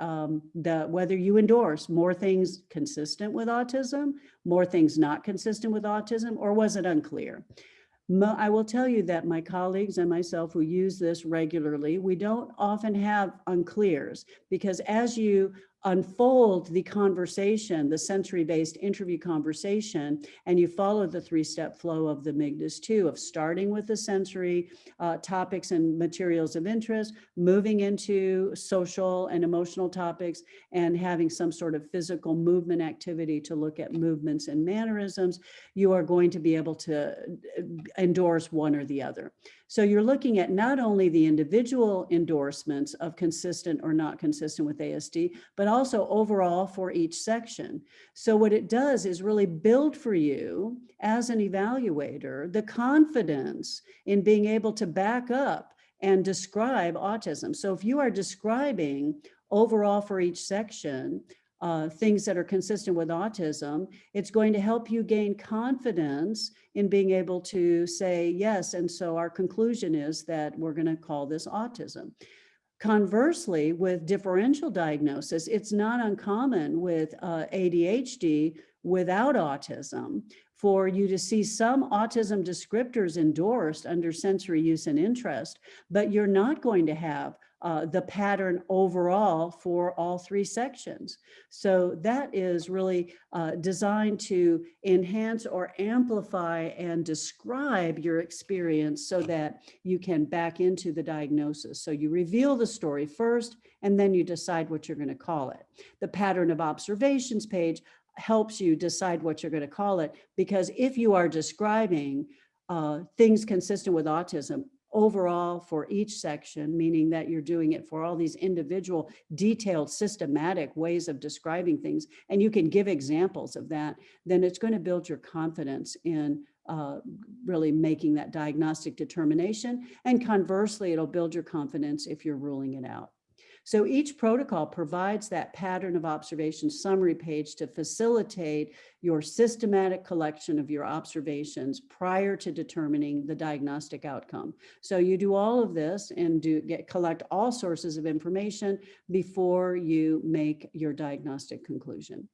whether you endorse more things consistent with autism, more things not consistent with autism, or was it unclear? I will tell you that my colleagues and myself who use this regularly, we don't often have unclears, because as you unfold the conversation, the sensory-based interview conversation, and you follow the three-step flow of the MIGDAS 2 of starting with the sensory topics and materials of interest, moving into social and emotional topics, and having some sort of physical movement activity to look at movements and mannerisms, you are going to be able to endorse one or the other. So you're looking at not only the individual endorsements of consistent or not consistent with ASD, but also overall for each section. So what it does is really build for you as an evaluator the confidence in being able to back up and describe autism. So if you are describing overall for each section, things that are consistent with autism, it's going to help you gain confidence in being able to say, yes, and so our conclusion is that we're going to call this autism. Conversely, with differential diagnosis, it's not uncommon with ADHD without autism for you to see some autism descriptors endorsed under sensory use and interest, but you're not going to have the pattern overall for all three sections. So that is really designed to enhance or amplify and describe your experience so that you can back into the diagnosis. So you reveal the story first, and then you decide what you're going to call it. The pattern of observations page helps you decide what you're going to call it, because if you are describing things consistent with autism overall for each section, meaning that you're doing it for all these individual, detailed, systematic ways of describing things, and you can give examples of that, then it's going to build your confidence in really making that diagnostic determination. And conversely, it'll build your confidence if you're ruling it out. So each protocol provides that pattern of observation summary page to facilitate your systematic collection of your observations prior to determining the diagnostic outcome. So you do all of this and collect all sources of information before you make your diagnostic conclusion.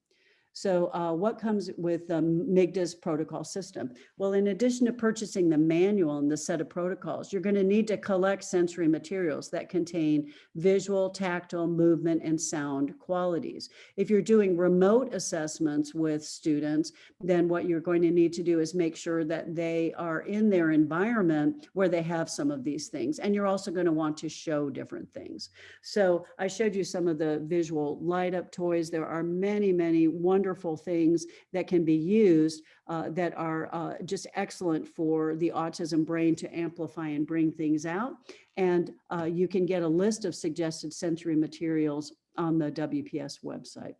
So what comes with the MIGDAS protocol system? Well, in addition to purchasing the manual and the set of protocols, you're going to need to collect sensory materials that contain visual, tactile, movement, and sound qualities. If you're doing remote assessments with students, then what you're going to need to do is make sure that they are in their environment where they have some of these things. And you're also going to want to show different things. So I showed you some of the visual light up toys. There are many, many wonderful things that can be used that are just excellent for the autism brain to amplify and bring things out. And you can get a list of suggested sensory materials on the WPS website.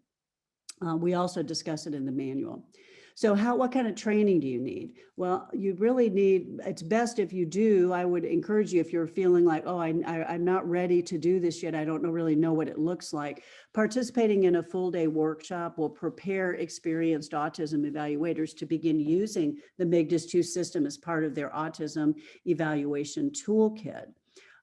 We also discuss it in the manual. So what kind of training do you need? Well, you really need, it's best if you do, I would encourage you if you're feeling like, oh, I'm not ready to do this yet, I don't really know what it looks like. Participating in a full day workshop will prepare experienced autism evaluators to begin using the MIGDAS 2 system as part of their autism evaluation toolkit.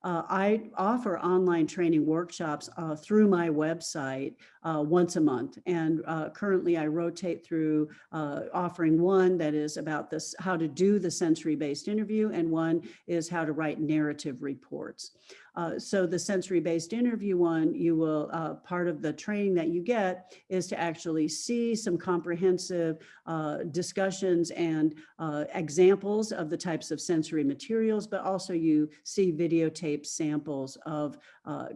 I offer online training workshops through my website once a month. And currently I rotate through offering one that is about this, how to do the sensory-based interview, and one is how to write narrative reports. So the sensory-based interview one, you will, part of the training that you get is to actually see some comprehensive discussions and examples of the types of sensory materials, but also you see videotape samples of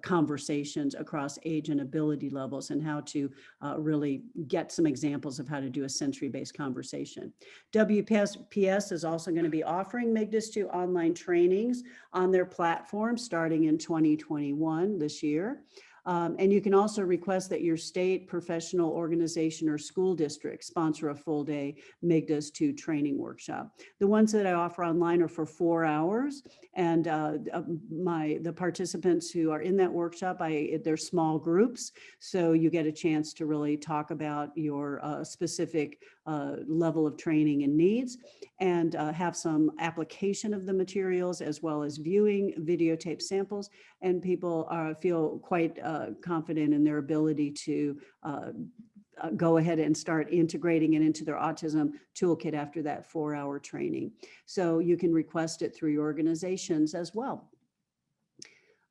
conversations across age and ability levels and how to really get some examples of how to do a sensory-based conversation. WPS is also going to be offering MIGDAS 2 online trainings on their platform starting in 2021 this year. And you can also request that your state, professional organization, or school district sponsor a full day MIGDAS 2 training workshop. The ones that I offer online are for 4 hours, and the participants who are in that workshop, they're small groups, so you get a chance to really talk about your specific level of training and needs, and have some application of the materials as well as viewing videotape samples, and people feel quite confident in their ability to go ahead and start integrating it into their autism toolkit after that 4-hour training. So you can request it through your organizations as well.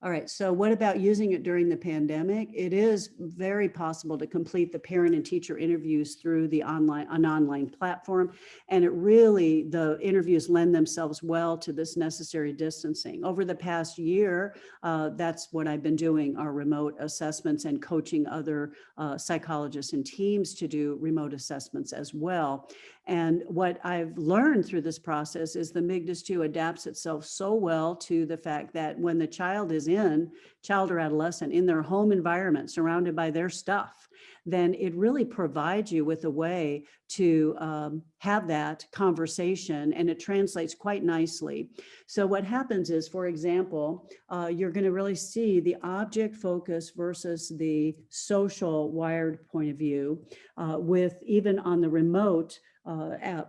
All right, so what about using it during the pandemic? It is very possible to complete the parent and teacher interviews through an online platform. And it really, the interviews lend themselves well to this necessary distancing. Over the past year, that's what I've been doing, are remote assessments and coaching other psychologists and teams to do remote assessments as well. And what I've learned through this process is the MIGDAS-2 adapts itself so well to the fact that when the child or adolescent, in their home environment, surrounded by their stuff, then it really provides you with a way to have that conversation, and it translates quite nicely. So what happens is, for example, you're going to really see the object focus versus the social wired point of view, with even on the remote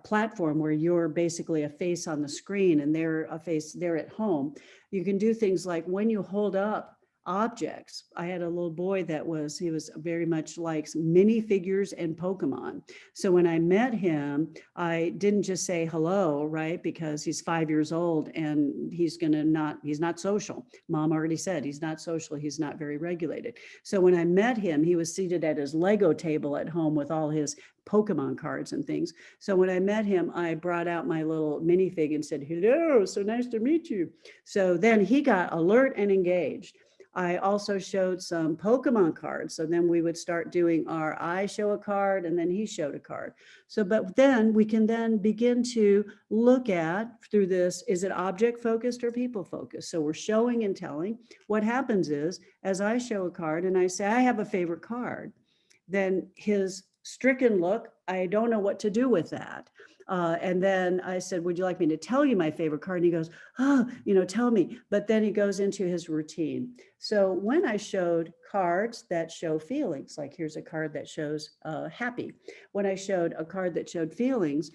platform where you're basically a face on the screen and they're a face there at home. You can do things like when you hold up objects. I had a little boy he was very much likes minifigures and Pokemon. So when I met him, I didn't just say hello, right? Because he's 5 years old and he's not social. Mom already said he's not social. He's not very regulated. So when I met him, he was seated at his Lego table at home with all his Pokemon cards and things. So when I met him, I brought out my little minifig and said, hello, so nice to meet you. So then he got alert and engaged. I also showed some Pokemon cards. So then we would start doing I show a card and then he showed a card. So, but then we can then begin to look at through this, is it object focused or people focused? So we're showing and telling. What happens is, as I show a card and I say, I have a favorite card, then his stricken look, I don't know what to do with that. And then I said, would you like me to tell you my favorite card? And he goes, oh, tell me. But then he goes into his routine. So when I showed cards that show feelings, like here's a card that shows happy. When I showed a card that showed feelings,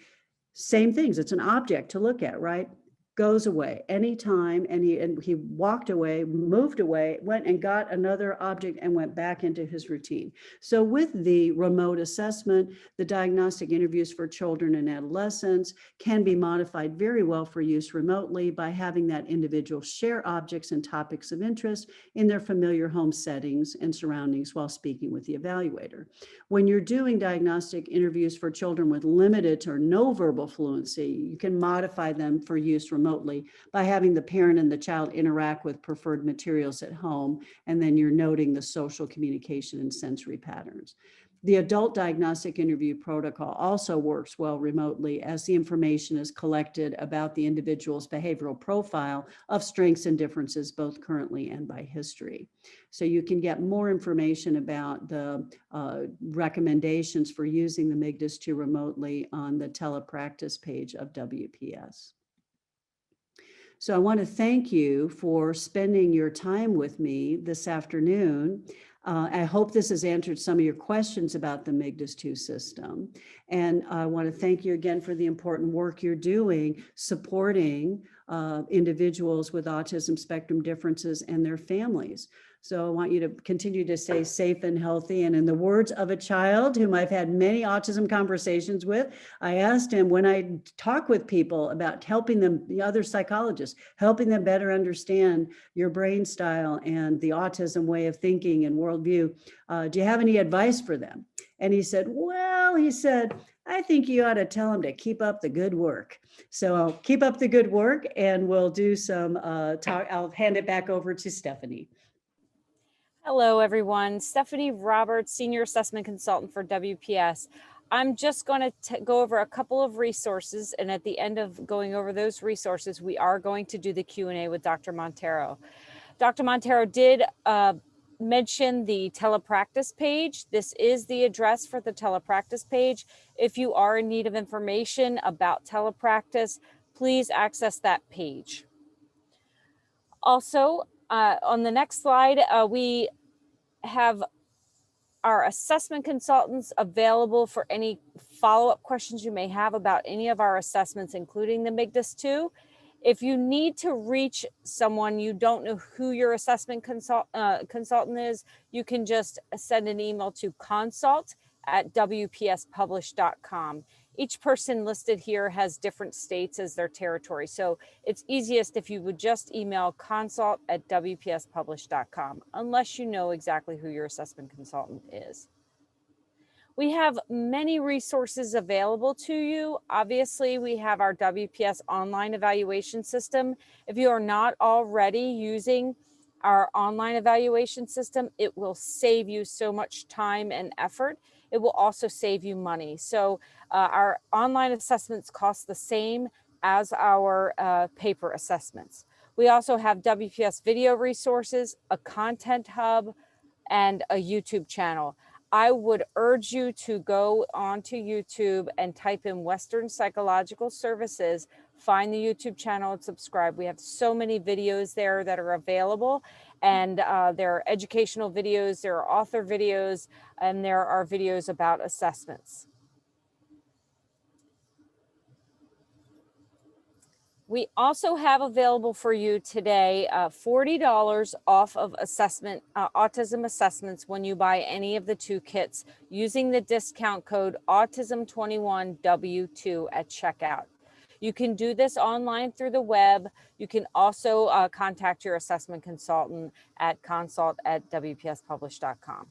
same things. It's an object to look at, right? Goes away anytime, and he walked away, moved away, went and got another object and went back into his routine. So with the remote assessment, the diagnostic interviews for children and adolescents can be modified very well for use remotely by having that individual share objects and topics of interest in their familiar home settings and surroundings while speaking with the evaluator. When you're doing diagnostic interviews for children with limited or no verbal fluency, you can modify them for use remotely by having the parent and the child interact with preferred materials at home, and then you're noting the social communication and sensory patterns. The adult diagnostic interview protocol also works well remotely, as the information is collected about the individual's behavioral profile of strengths and differences, both currently and by history. So you can get more information about the recommendations for using the MIGDAS-2 remotely on the telepractice page of WPS. So I want to thank you for spending your time with me this afternoon. I hope this has answered some of your questions about the MIGDAS-2 system. And I want to thank you again for the important work you're doing supporting individuals with autism spectrum differences and their families. So I want you to continue to stay safe and healthy. And in the words of a child whom I've had many autism conversations with, I asked him, when I talk with people about helping them, the other psychologists, helping them better understand your brain style and the autism way of thinking and worldview, do you have any advice for them? And he said, well, I think you ought to tell them to keep up the good work. So I'll keep up the good work, and we'll do some talk. I'll hand it back over to Stephanie. Hello, everyone. Stephanie Roberts, Senior Assessment Consultant for WPS. I'm just going to go over a couple of resources, and at the end of going over those resources, we are going to do the Q&A with Dr. Monteiro. Dr. Monteiro did mention the telepractice page. This is the address for the telepractice page. If you are in need of information about telepractice, please access that page. Also, on the next slide, we have our assessment consultants available for any follow-up questions you may have about any of our assessments, including the MIGDAS-2. If you need to reach someone, you don't know who your assessment consultant is, you can just send an email to consult@wpspublish.com. Each person listed here has different states as their territory. So it's easiest if you would just email consult@wpspublish.com, unless you know exactly who your assessment consultant is. We have many resources available to you. Obviously, we have our WPS online evaluation system. If you are not already using our online evaluation system, it will save you so much time and effort. It will also save you money. So our online assessments cost the same as our paper assessments. We also have WPS video resources, a content hub, and a YouTube channel. I would urge you to go onto YouTube and type in Western Psychological Services, find the YouTube channel and subscribe. We have so many videos there that are available, and there are educational videos, there are author videos, and there are videos about assessments. We also have available for you today $40 off of autism assessments when you buy any of the 2 kits using the discount code autism21W2 at checkout. You can do this online through the web. You can also contact your assessment consultant at consult@wpspublish.com.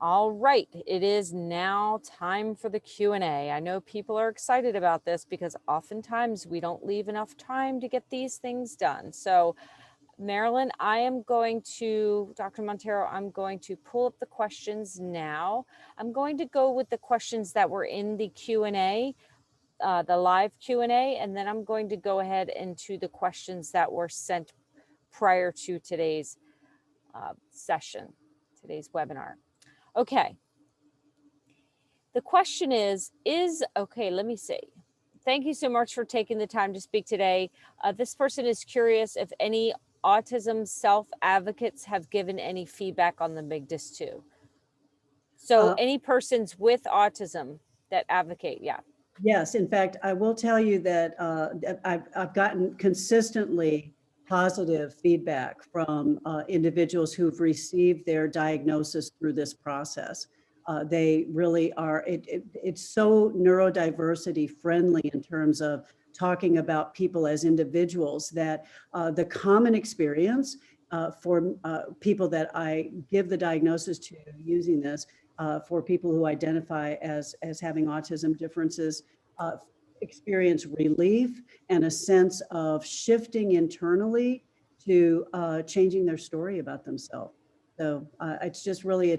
All right, it is now time for the Q&A. I know people are excited about this because oftentimes we don't leave enough time to get these things done. So Marilyn, Dr. Monteiro, I'm going to pull up the questions now. I'm going to go with the questions that were in the Q&A, the live Q&A, and then I'm going to go ahead into the questions that were sent prior to today's session, today's webinar. Okay. The question is, okay, let me see. Thank you so much for taking the time to speak today. This person is curious if any autism self-advocates have given any feedback on the MIGDAS 2. So any persons with autism that advocate, yeah. Yes, in fact, I will tell you that I've gotten consistently positive feedback from individuals who've received their diagnosis through this process. They really are, it's so neurodiversity friendly in terms of talking about people as individuals, that the common experience for people that I give the diagnosis to using this, for people who identify as having autism differences, experience relief and a sense of shifting internally to changing their story about themselves. So it's just really,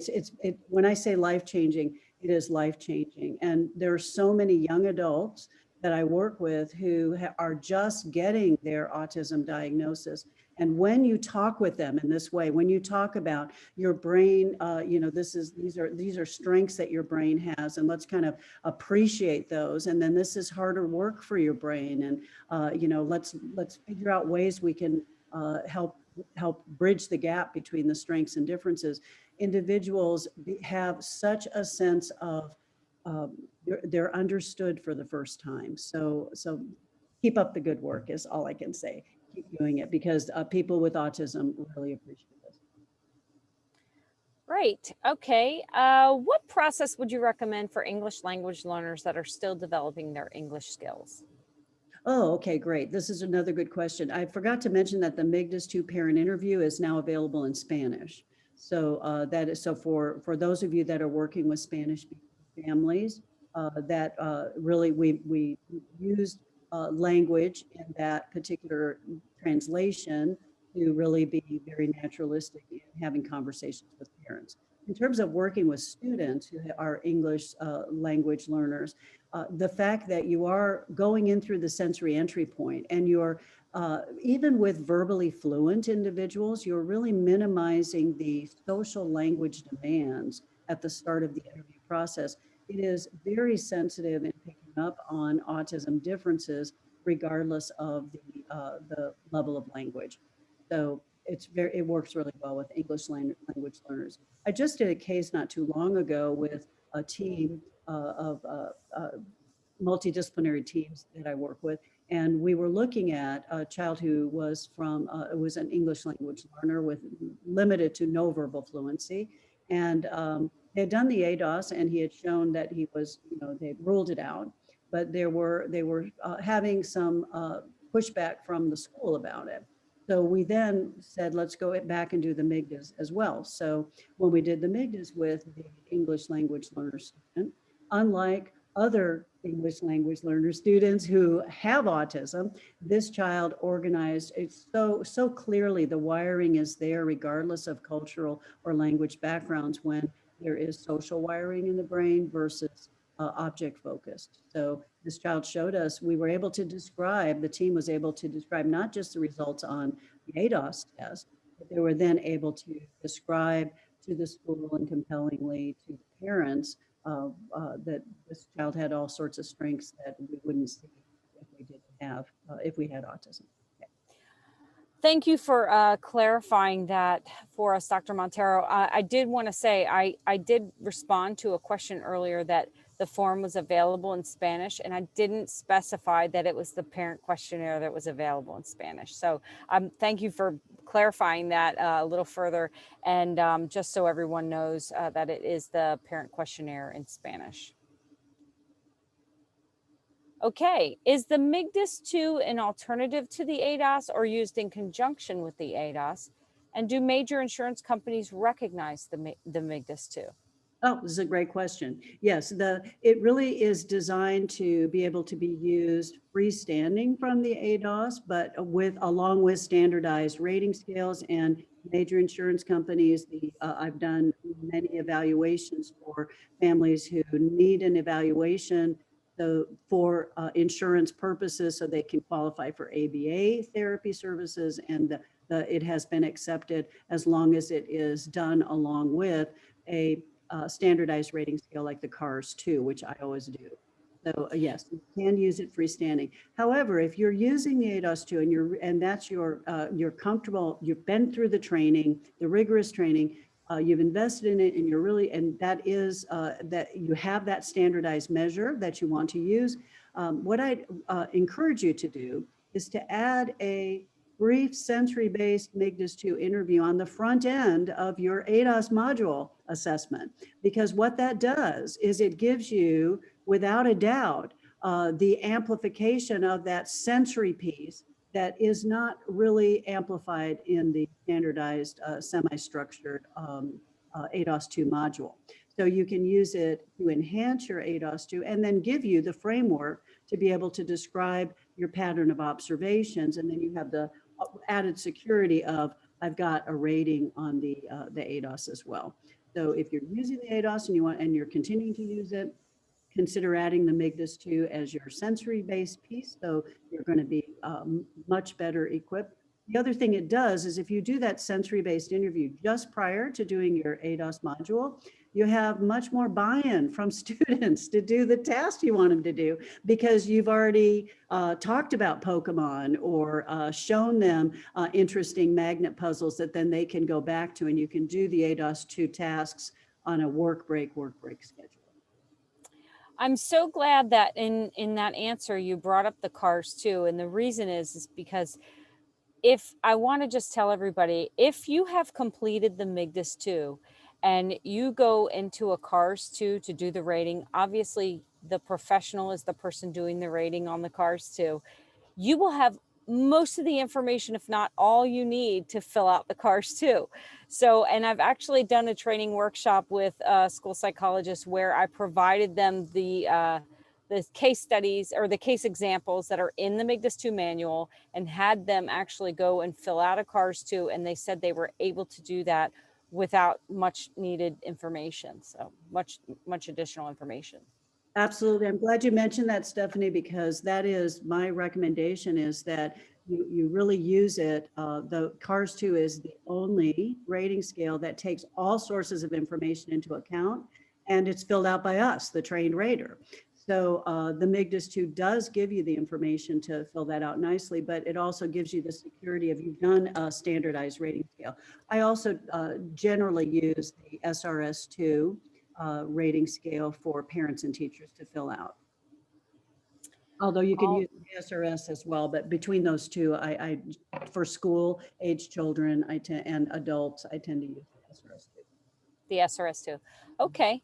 when I say life-changing, it is life-changing. And there are so many young adults that I work with who are just getting their autism diagnosis. And when you talk with them in this way, when you talk about your brain, you know, these are strengths that your brain has, and let's kind of appreciate those. And then this is harder work for your brain, and you know, let's figure out ways we can help bridge the gap between the strengths and differences. Individuals have such a sense of they're understood for the first time. So keep up the good work is all I can say. Keep doing it, because people with autism really appreciate this. Great. Okay. What process would you recommend for English language learners that are still developing their English skills? Oh, okay, great. This is another good question. I forgot to mention that the MIGDAS 2 parent interview is now available in Spanish. So that is, so for those of you that are working with Spanish families, that really we used language in that particular translation to really be very naturalistic in having conversations with parents. In terms of working with students who are English language learners, the fact that you are going in through the sensory entry point, and you're even with verbally fluent individuals, you're really minimizing the social language demands at the start of the interview process. It is very sensitive in picking up on autism differences, regardless of the level of language. So it works really well with English language learners. I just did a case not too long ago with a team of multidisciplinary teams that I work with, and we were looking at a child who was was an English language learner with limited to no verbal fluency, and they had done the ADOS and he had shown that he was, they ruled it out, but they were having some pushback from the school about it. So we then said, let's go back and do the MIGDAS as well. So when we did the MIGDAS with the English language learner student, unlike other English language learner students who have autism, this child organized it so clearly. The wiring is there regardless of cultural or language backgrounds when there is social wiring in the brain versus object focused. So this child showed us, we were able to describe, the team was able to describe not just the results on the ADOS test, but they were then able to describe to the school and compellingly to the parents that this child had all sorts of strengths that we wouldn't see if we didn't have, if we had autism. Thank you for clarifying that for us, Dr. Monteiro. I did want to say, I did respond to a question earlier that the form was available in Spanish, and I didn't specify that it was the parent questionnaire that was available in Spanish. So thank you for clarifying that a little further, and just so everyone knows that it is the parent questionnaire in Spanish. Okay, is the MIGDAS-2 an alternative to the ADOS or used in conjunction with the ADOS? And do major insurance companies recognize the MIGDAS-2? Oh, this is a great question. Yes, it really is designed to be able to be used freestanding from the ADOS, but along with standardized rating scales and major insurance companies. I've done many evaluations for families who need an evaluation for insurance purposes, so they can qualify for ABA therapy services, and it has been accepted as long as it is done along with a standardized rating scale like the CARS 2, which I always do. So yes, you can use it freestanding. However, if you're using the ADOS 2 and that's you're comfortable, you've been through the training, the rigorous training, you've invested in it, and you're really, and that is that you have that standardized measure that you want to use. What I encourage you to do is to add a brief sensory-based MIGDAS-2 interview on the front end of your ADOS module assessment, because what that does is it gives you, without a doubt, the amplification of that sensory piece that is not really amplified in the standardized semi-structured ADOS 2 module. So you can use it to enhance your ADOS 2 and then give you the framework to be able to describe your pattern of observations. And then you have the added security of, I've got a rating on the ADOS as well. So if you're using the ADOS and you're continuing to use it, consider adding the MIGDAS-2 as your sensory-based piece. So you're going to be much better equipped. The other thing it does is if you do that sensory-based interview just prior to doing your ADOS module, you have much more buy-in from students to do the task you want them to do, because you've already talked about Pokemon or shown them interesting magnet puzzles that then they can go back to, and you can do the ADOS 2 tasks on a work break schedule. I'm so glad that in that answer you brought up the CARS 2, and the reason is because if I want to just tell everybody, if you have completed the MIGDAS-2 and you go into a CARS 2 to do the rating, obviously the professional is the person doing the rating on the CARS 2. You will have most of the information, if not all you need to fill out the CARS 2. So, and I've actually done a training workshop with school psychologists where I provided them the case studies or the case examples that are in the MIGDAS-2 manual and had them actually go and fill out a CARS 2, and they said they were able to do that without much needed information. So much additional information. Absolutely. I'm glad you mentioned that, Stephanie, because that is my recommendation, is that you really use it. The CARS 2 is the only rating scale that takes all sources of information into account, and it's filled out by us, the trained rater. So the MIGDAS-2 does give you the information to fill that out nicely, but it also gives you the security of you've done a standardized rating scale. I also generally use the SRS-2 rating scale for parents and teachers to fill out. Although you can use the SRS as well, but between those two, I for school age children and adults, I tend to use the SRS-2. The SRS2. Okay.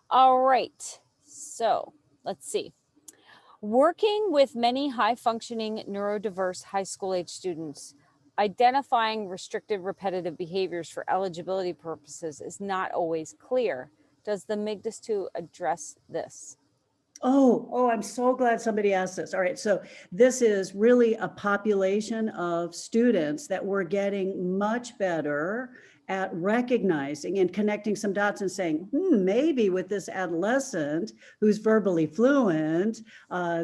All right. So let's see. Working with many high-functioning neurodiverse high school age students, identifying restricted repetitive behaviors for eligibility purposes is not always clear. Does the MIGDAS-2 address this? Oh, I'm so glad somebody asked this. All right, so this is really a population of students that we're getting much better at recognizing and connecting some dots and saying, maybe with this adolescent who's verbally fluent,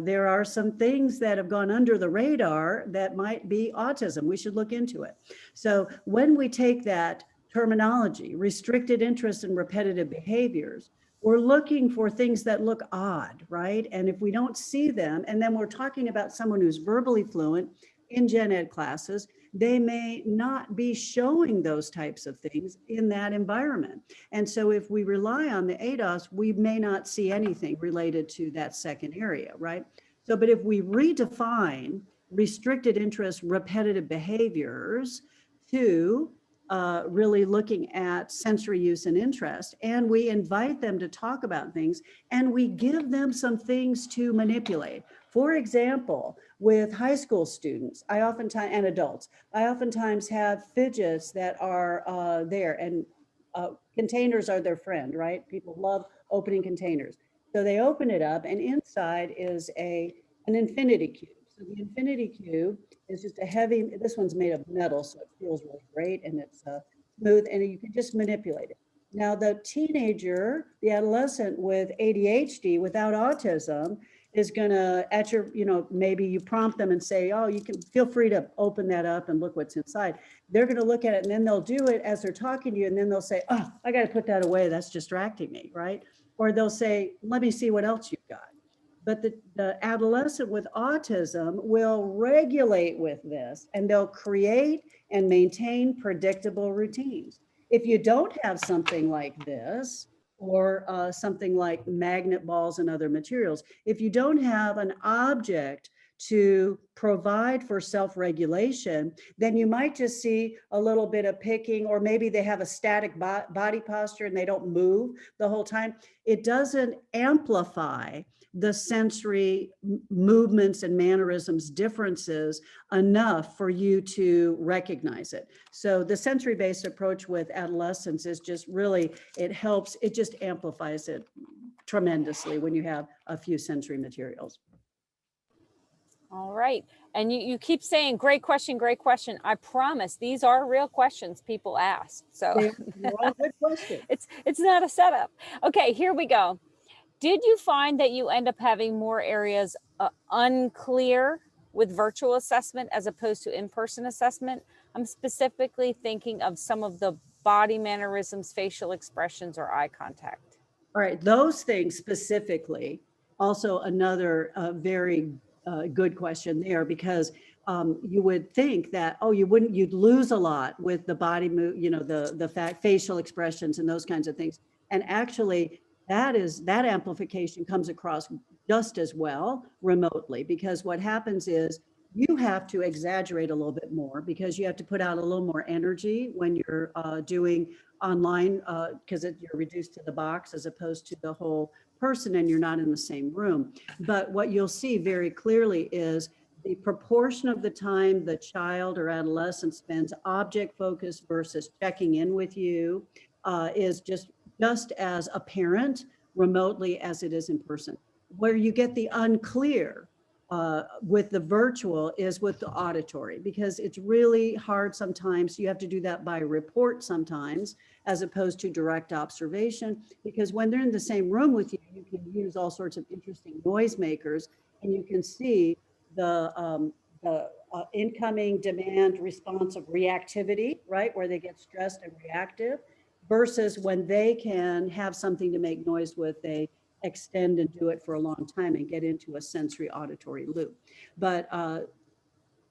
there are some things that have gone under the radar that might be autism. We should look into it. So when we take that terminology, restricted interest and repetitive behaviors, we're looking for things that look odd, right? And if we don't see them, and then we're talking about someone who's verbally fluent in gen ed classes, they may not be showing those types of things in that environment. And so if we rely on the ADOS, we may not see anything related to that second area, right? So, but if we redefine restricted interest, repetitive behaviors to really looking at sensory use and interest, and we invite them to talk about things, and we give them some things to manipulate. For example, with high school students, and adults, I oftentimes have fidgets that are there, and containers are their friend, right? People love opening containers. So they open it up, and inside is an infinity cube. So the infinity cube is just a heavy, this one's made of metal, so it feels really great, and it's smooth, and you can just manipulate it. Now the teenager, the adolescent with ADHD, without autism, is gonna, at your, maybe you prompt them and say, oh, you can feel free to open that up and look what's inside. They're gonna look at it, and then they'll do it as they're talking to you, and then they'll say, oh, I gotta put that away, that's distracting me, right? Or they'll say, let me see what else you've got. But the adolescent with autism will regulate with this, and they'll create and maintain predictable routines. If you don't have something like this, or something like magnet balls and other materials, if you don't have an object to provide for self-regulation, then you might just see a little bit of picking, or maybe they have a static body posture and they don't move the whole time. It doesn't amplify the sensory movements and mannerisms differences enough for you to recognize it. So the sensory-based approach with adolescents is just really, it helps, it just amplifies it tremendously when you have a few sensory materials. All right. And you keep saying, great question, great question. I promise these are real questions people ask. So they're all good questions. It's not a setup. Okay, here we go. Did you find that you end up having more areas unclear with virtual assessment as opposed to in-person assessment? I'm specifically thinking of some of the body mannerisms, facial expressions, or eye contact. All right, those things specifically, also another very good question there, because you would think that, oh, you'd lose a lot with the body move, the facial expressions and those kinds of things. And actually, that amplification comes across just as well remotely, because what happens is you have to exaggerate a little bit more, because you have to put out a little more energy when you're doing online, because you're reduced to the box as opposed to the whole person, and you're not in the same room. But what you'll see very clearly is the proportion of the time the child or adolescent spends object focus versus checking in with you is just as apparent remotely as it is in person. Where you get the unclear with the virtual is with the auditory, because it's really hard sometimes. You have to do that by report sometimes, as opposed to direct observation, because when they're in the same room with you, you can use all sorts of interesting noisemakers, and you can see the incoming demand response of reactivity, right, where they get stressed and reactive, versus when they can have something to make noise with, they extend and do it for a long time and get into a sensory auditory loop. But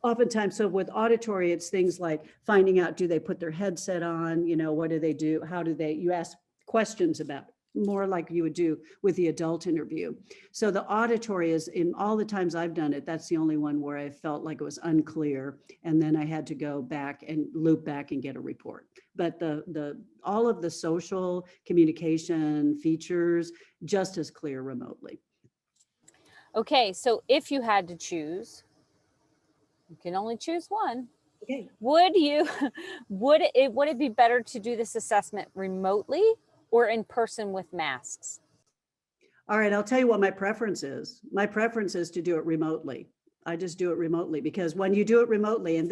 oftentimes, so with auditory, it's things like finding out, do they put their headset on? What do they do? How do they, you ask questions about more like you would do with the adult interview. So the auditory is, in all the times I've done it, that's the only one where I felt like it was unclear. And then I had to go back and loop back and get a report. But all of the social communication features, just as clear remotely. Okay, so if you had to choose, you can only choose one. Okay. Would it be better to do this assessment remotely or in person with masks? All right, I'll tell you what my preference is. My preference is to do it remotely. I just do it remotely because when you do it remotely, and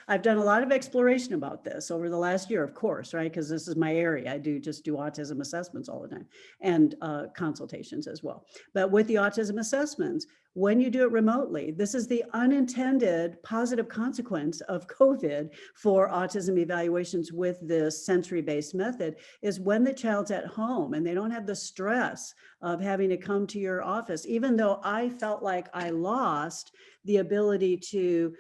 I've done a lot of exploration about this over the last year, of course, right? Because this is my area. I just do autism assessments all the time and consultations as well. But with the autism assessments, when you do it remotely, this is the unintended positive consequence of COVID for autism evaluations with this sensory-based method is when the child's at home and they don't have the stress of having to come to your office, even though I felt like I lost the ability to,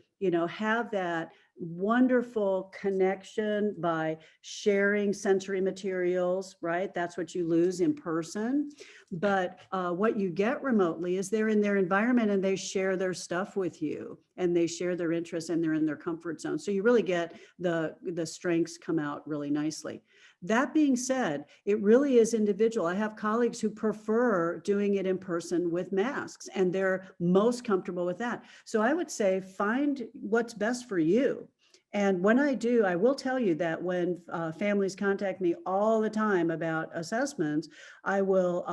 have that wonderful connection by sharing sensory materials, right? That's what you lose in person. But what you get remotely is they're in their environment and they share their stuff with you and they share their interests and they're in their comfort zone. So you really get the strengths come out really nicely. That being said, it really is individual. I have colleagues who prefer doing it in person with masks and they're most comfortable with that. So I would say find what's best for you. And when I do, I will tell you that when families contact me all the time about assessments, I will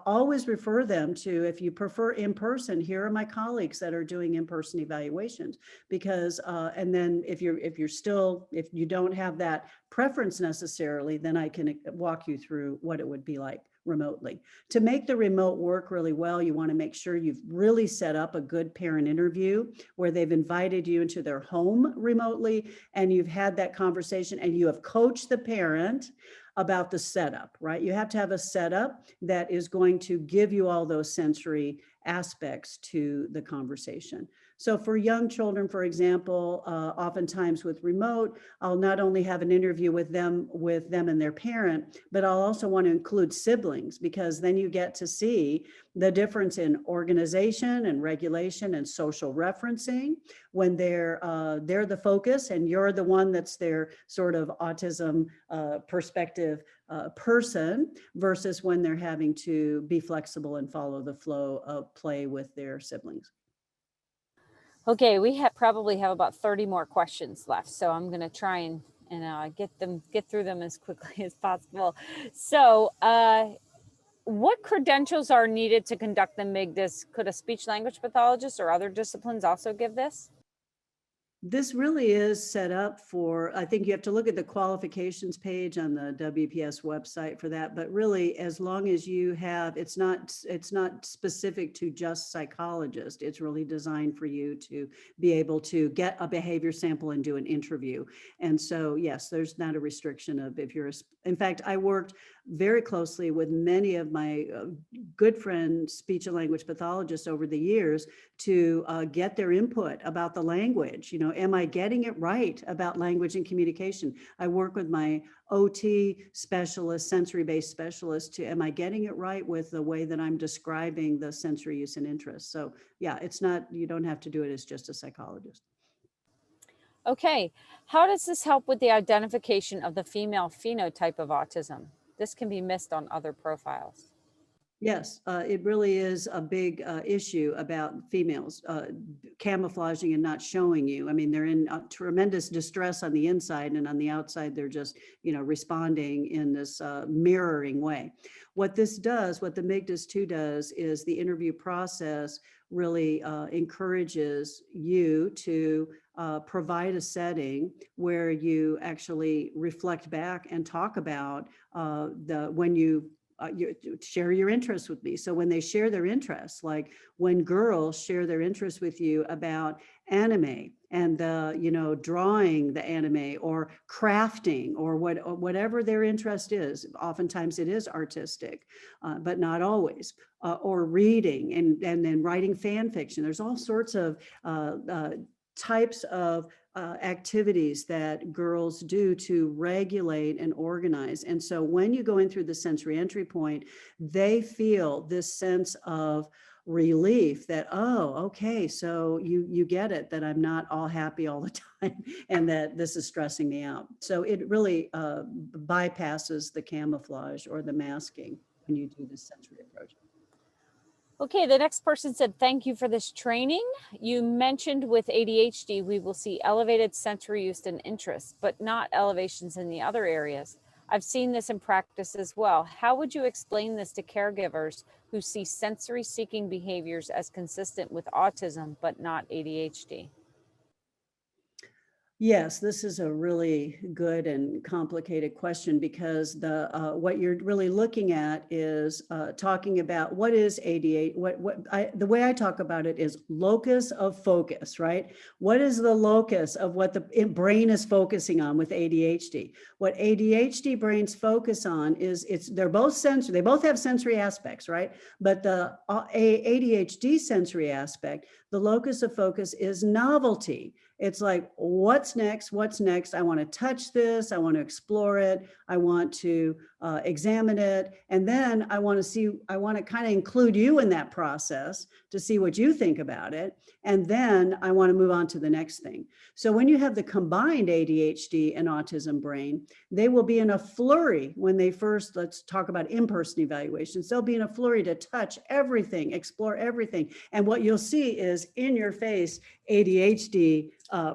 always refer them to, if you prefer in person, here are my colleagues that are doing in-person evaluations. Because, and then if you don't have that preference necessarily, then I can walk you through what it would be like remotely. To make the remote work really well, you want to make sure you've really set up a good parent interview where they've invited you into their home remotely and you've had that conversation and you have coached the parent about the setup, right? You have to have a setup that is going to give you all those sensory aspects to the conversation. So for young children, for example, oftentimes with remote, I'll not only have an interview with them and their parent, but I'll also want to include siblings because then you get to see the difference in organization and regulation and social referencing when they're the focus and you're the one that's their sort of autism perspective person versus when they're having to be flexible and follow the flow of play with their siblings. Okay, we probably have about 30 more questions left, so I'm going to try and get through them as quickly as possible. So, what credentials are needed to conduct the MIGDAS? Could a speech language pathologist or other disciplines also give this? This really is set up for, I think you have to look at the qualifications page on the WPS website for that, but really as long as you have, it's not specific to just psychologists. It's really designed for you to be able to get a behavior sample and do an interview. And so, yes, there's not a restriction of if you're, in fact, I worked very closely with many of my good friends, speech and language pathologists over the years to get their input about the language. Am I getting it right about language and communication? I work with my OT specialist, sensory-based specialist am I getting it right with the way that I'm describing the sensory use and interest? So yeah, you don't have to do it as just a psychologist. Okay, how does this help with the identification of the female phenotype of autism? This can be missed on other profiles. Yes, it really is a big issue about females camouflaging and not showing you. I mean, they're in tremendous distress on the inside and on the outside, they're just, responding in this mirroring way. What this does, what the MIGDAS 2 does is the interview process really encourages you to provide a setting where you actually reflect back and talk about when you share your interests with me. So when they share their interests, like when girls share their interests with you about anime and drawing the anime or crafting or whatever their interest is, oftentimes it is artistic, but not always, or reading and then writing fan fiction. There's all sorts of types of activities that girls do to regulate and organize. And so when you go in through the sensory entry point, they feel this sense of relief that, oh, okay, so you get it, that I'm not all happy all the time and that this is stressing me out. So it really bypasses the camouflage or the masking when you do this sensory approach. Okay, the next person said, thank you for this training. You mentioned with ADHD, we will see elevated sensory use and interest, but not elevations in the other areas. I've seen this in practice as well. How would you explain this to caregivers who see sensory seeking behaviors as consistent with autism, but not ADHD? Yes, this is a really good and complicated question because the what you're really looking at is talking about what is ADHD. The way I talk about it is locus of focus, right? What is the locus of what the brain is focusing on with ADHD? What ADHD brains focus on is they're both sensory. They both have sensory aspects, right? But the ADHD sensory aspect, the locus of focus is novelty. It's like, what's next? What's next? I want to touch this. I want to explore it. I want to examine it. And then I want to kind of include you in that process to see what you think about it. And then I want to move on to the next thing. So when you have the combined ADHD and autism brain, they will be in a flurry when they first, let's talk about in-person evaluations. They'll be in a flurry to touch everything, explore everything. And what you'll see is in your face ADHD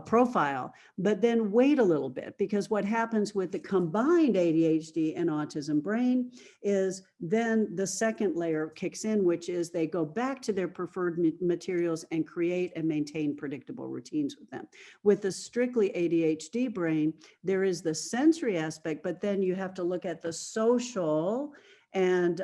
profile, but then wait a little bit, because what happens with the combined ADHD and autism brain is then the second layer kicks in, which is they go back to their preferred materials and create and maintain predictable routines with them. With the strictly ADHD brain, there is the sensory aspect, but then you have to look at the social, and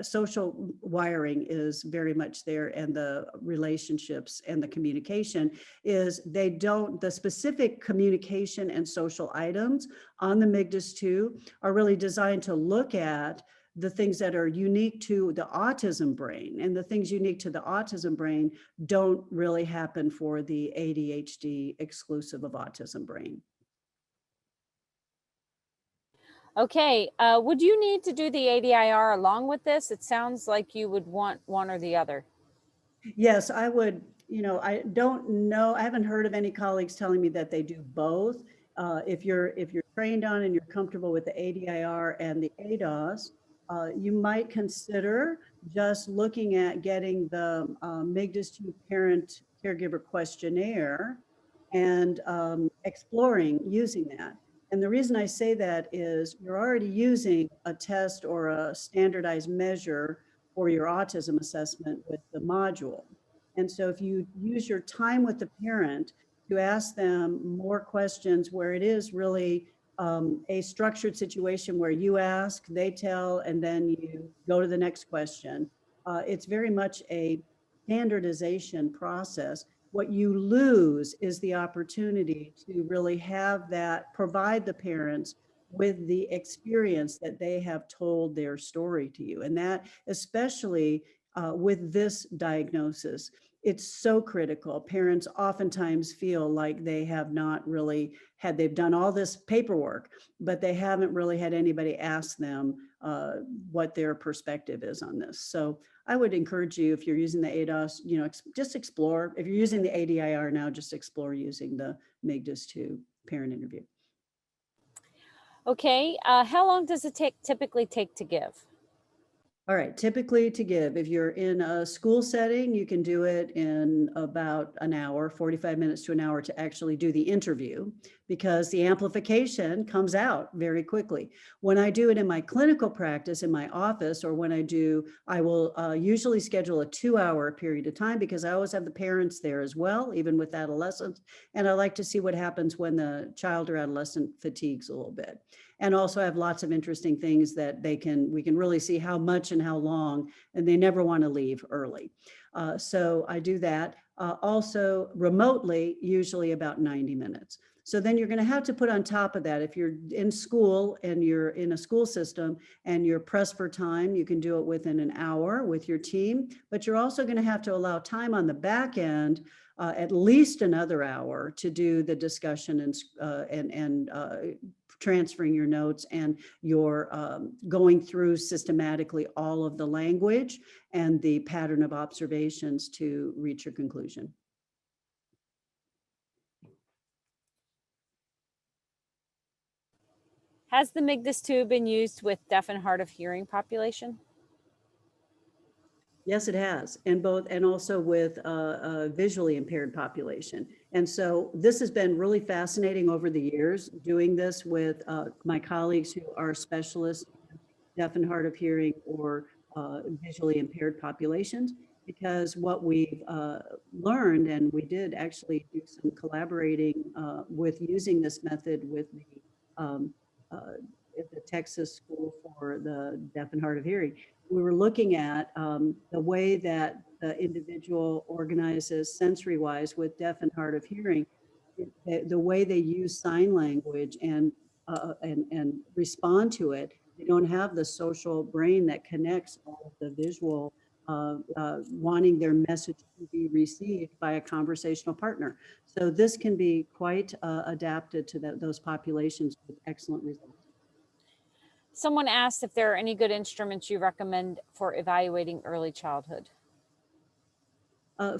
social wiring is very much there, and the relationships and the communication is the specific communication and social items on the MIGDAS-2 are really designed to look at the things that are unique to the autism brain, and the things unique to the autism brain don't really happen for the ADHD exclusive of autism brain. Okay, would you need to do the ADIR along with this? It sounds like you would want one or the other. Yes, I would. I don't know. I haven't heard of any colleagues telling me that they do both. If you're trained on and you're comfortable with the ADIR and the ADOS, you might consider just looking at getting the MIGDAS-2 parent caregiver questionnaire and exploring using that. And the reason I say that is you're already using a test or a standardized measure for your autism assessment with the module. And so if you use your time with the parent to ask them more questions where it is really a structured situation where you ask, they tell, and then you go to the next question, it's very much a standardization process. What you lose is the opportunity to really have that, provide the parents with the experience that they have told their story to you. And that, especially with this diagnosis, it's so critical. Parents oftentimes feel like they have not really they've done all this paperwork, but they haven't really had anybody ask them what their perspective is on this. So I would encourage you, if you're using the ADOS, just explore. If you're using the ADIR now, just explore using the MIGDAS-2 parent interview. Okay, how long does it typically take to give? All right, typically to give, if you're in a school setting, you can do it in about an hour, 45 minutes to an hour to actually do the interview, because the amplification comes out very quickly. When I do it in my clinical practice in my office, or when I will usually schedule a 2-hour period of time, because I always have the parents there as well, even with adolescents. And I like to see what happens when the child or adolescent fatigues a little bit. And also I have lots of interesting things that we can really see how much and how long, and they never want to leave early. So I do that. Also remotely, usually about 90 minutes. So then you're going to have to put on top of that, if you're in school and you're in a school system and you're pressed for time, you can do it within an hour with your team, but you're also going to have to allow time on the back end at least another hour to do the discussion and transferring your notes, and you're going through systematically all of the language and the pattern of observations to reach your conclusion. Has the MIGDAS-2 been used with deaf and hard of hearing population? Yes, it has, and also with visually impaired population. And so this has been really fascinating over the years, doing this with my colleagues who are specialists, deaf and hard of hearing or visually impaired populations, because what we've learned, and we did actually do some collaborating with using this method with the Texas School for the Deaf and Hard of Hearing. We were looking at the way that the individual organizes sensory-wise with deaf and hard of hearing, the way they use sign language and respond to it. They don't have the social brain that connects all of the visual, wanting their message to be received by a conversational partner. So this can be quite adapted to those populations with excellent results. Someone asked if there are any good instruments you recommend for evaluating early childhood.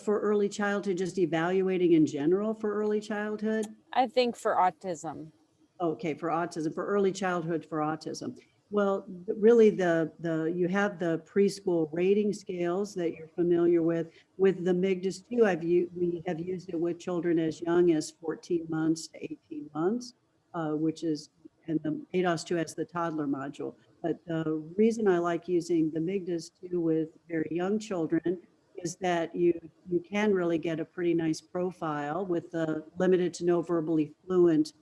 For early childhood, just evaluating in general for early childhood? I think for autism. Okay, for autism, for early childhood for autism. Well, really you have the preschool rating scales that you're familiar with. With the MIGDAS-2, we have used it with children as young as 14 months to 18 months, which is, and the ADOS-2 has the toddler module. But the reason I like using the MIGDAS-2 with very young children is that you can really get a pretty nice profile with the limited to no verbally fluent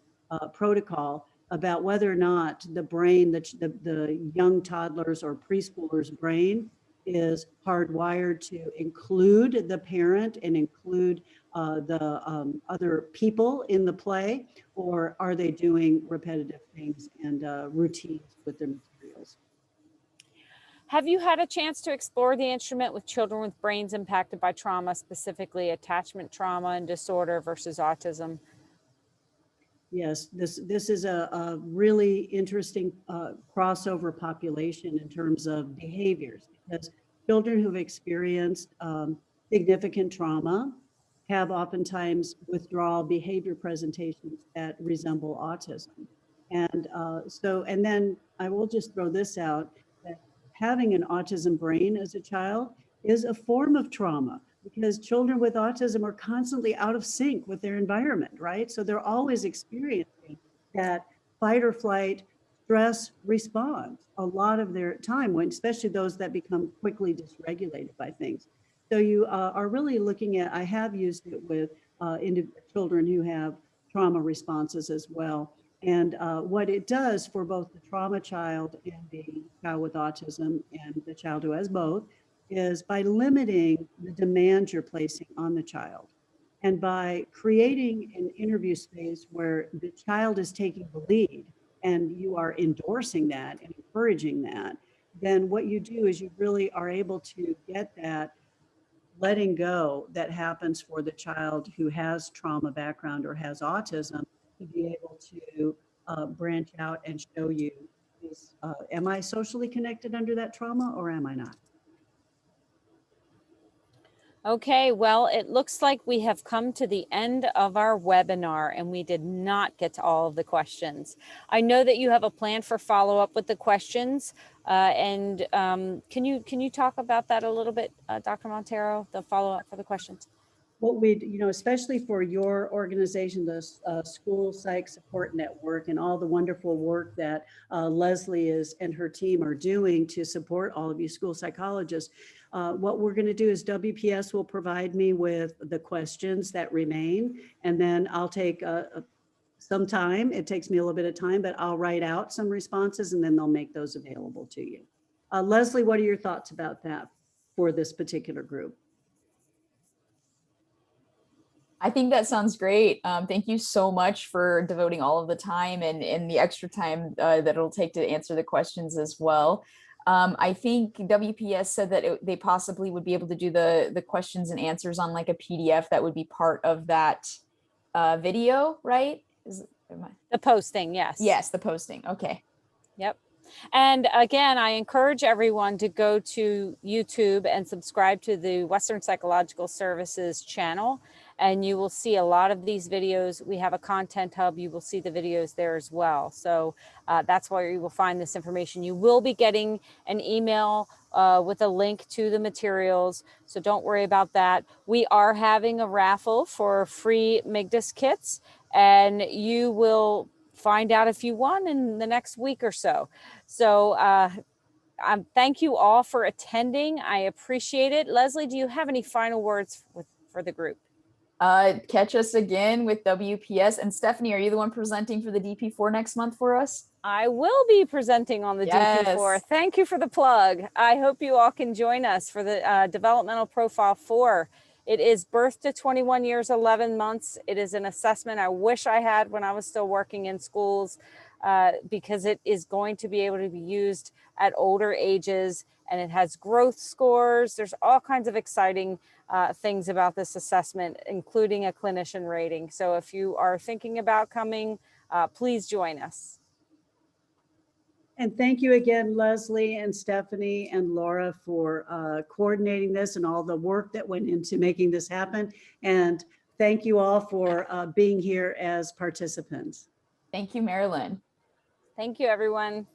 protocol about whether or not the brain, the young toddlers or preschoolers' brain is hardwired to include the parent and include the other people in the play, or are they doing repetitive things and routines with their materials. Have you had a chance to explore the instrument with children with brains impacted by trauma, specifically attachment trauma and disorder versus autism? Yes, this is a really interesting crossover population in terms of behaviors, because children who've experienced significant trauma have oftentimes withdrawal behavior presentations that resemble autism. And and then I will just throw this out, that having an autism brain as a child is a form of trauma, because children with autism are constantly out of sync with their environment, right? So they're always experiencing that fight or flight stress response a lot of their time, when, especially those that become quickly dysregulated by things. So you are really looking at, I have used it with children who have trauma responses as well. And what it does for both the trauma child and the child with autism and the child who has both is by limiting the demand you're placing on the child, and by creating an interview space where the child is taking the lead and you are endorsing that and encouraging that, then what you do is you really are able to get that letting go that happens for the child who has trauma background or has autism, to be able to branch out and show you, am I socially connected under that trauma or am I not? Okay, well, it looks like we have come to the end of our webinar and we did not get to all of the questions. I know that you have a plan for follow-up with the questions, and can you talk about that a little bit, Dr. Monteiro, the follow-up for the questions? What we, especially for your organization, the School Psych Support Network, and all the wonderful work that Leslie and her team are doing to support all of you school psychologists, what we're going to do is WPS will provide me with the questions that remain, and then I'll take some time. It takes me a little bit of time, but I'll write out some responses and then they'll make those available to you. Leslie, what are your thoughts about that for this particular group? I think that sounds great. Thank you so much for devoting all of the time and the extra time that it'll take to answer the questions as well. I think WPS said that they possibly would be able to do the questions and answers on like a PDF that would be part of that video, right? The posting, yes. Yes, the posting. Okay. Yep. And again, I encourage everyone to go to YouTube and subscribe to the Western Psychological Services channel, and you will see a lot of these videos. We have a content hub. You will see the videos there as well. So that's where you will find this information. You will be getting an email with a link to the materials, so don't worry about that. We are having a raffle for free MIGDAS kits, and you will find out if you won in the next week or so. So thank you all for attending. I appreciate it. Leslie, do you have any final words for the group? Catch us again with WPS. And Stephanie, are you the one presenting for the DP4 next month for us? I will be presenting on the DP4. Thank you for the plug. I hope you all can join us for the Developmental Profile 4. It is birth to 21 years, 11 months. It is an assessment I wish I had when I was still working in schools, because it is going to be able to be used at older ages, and it has growth scores. There's all kinds of exciting things about this assessment, including a clinician rating. So if you are thinking about coming, please join us. And thank you again, Leslie and Stephanie and Laura, for coordinating this and all the work that went into making this happen. And thank you all for being here as participants. Thank you, Marilyn. Thank you, everyone.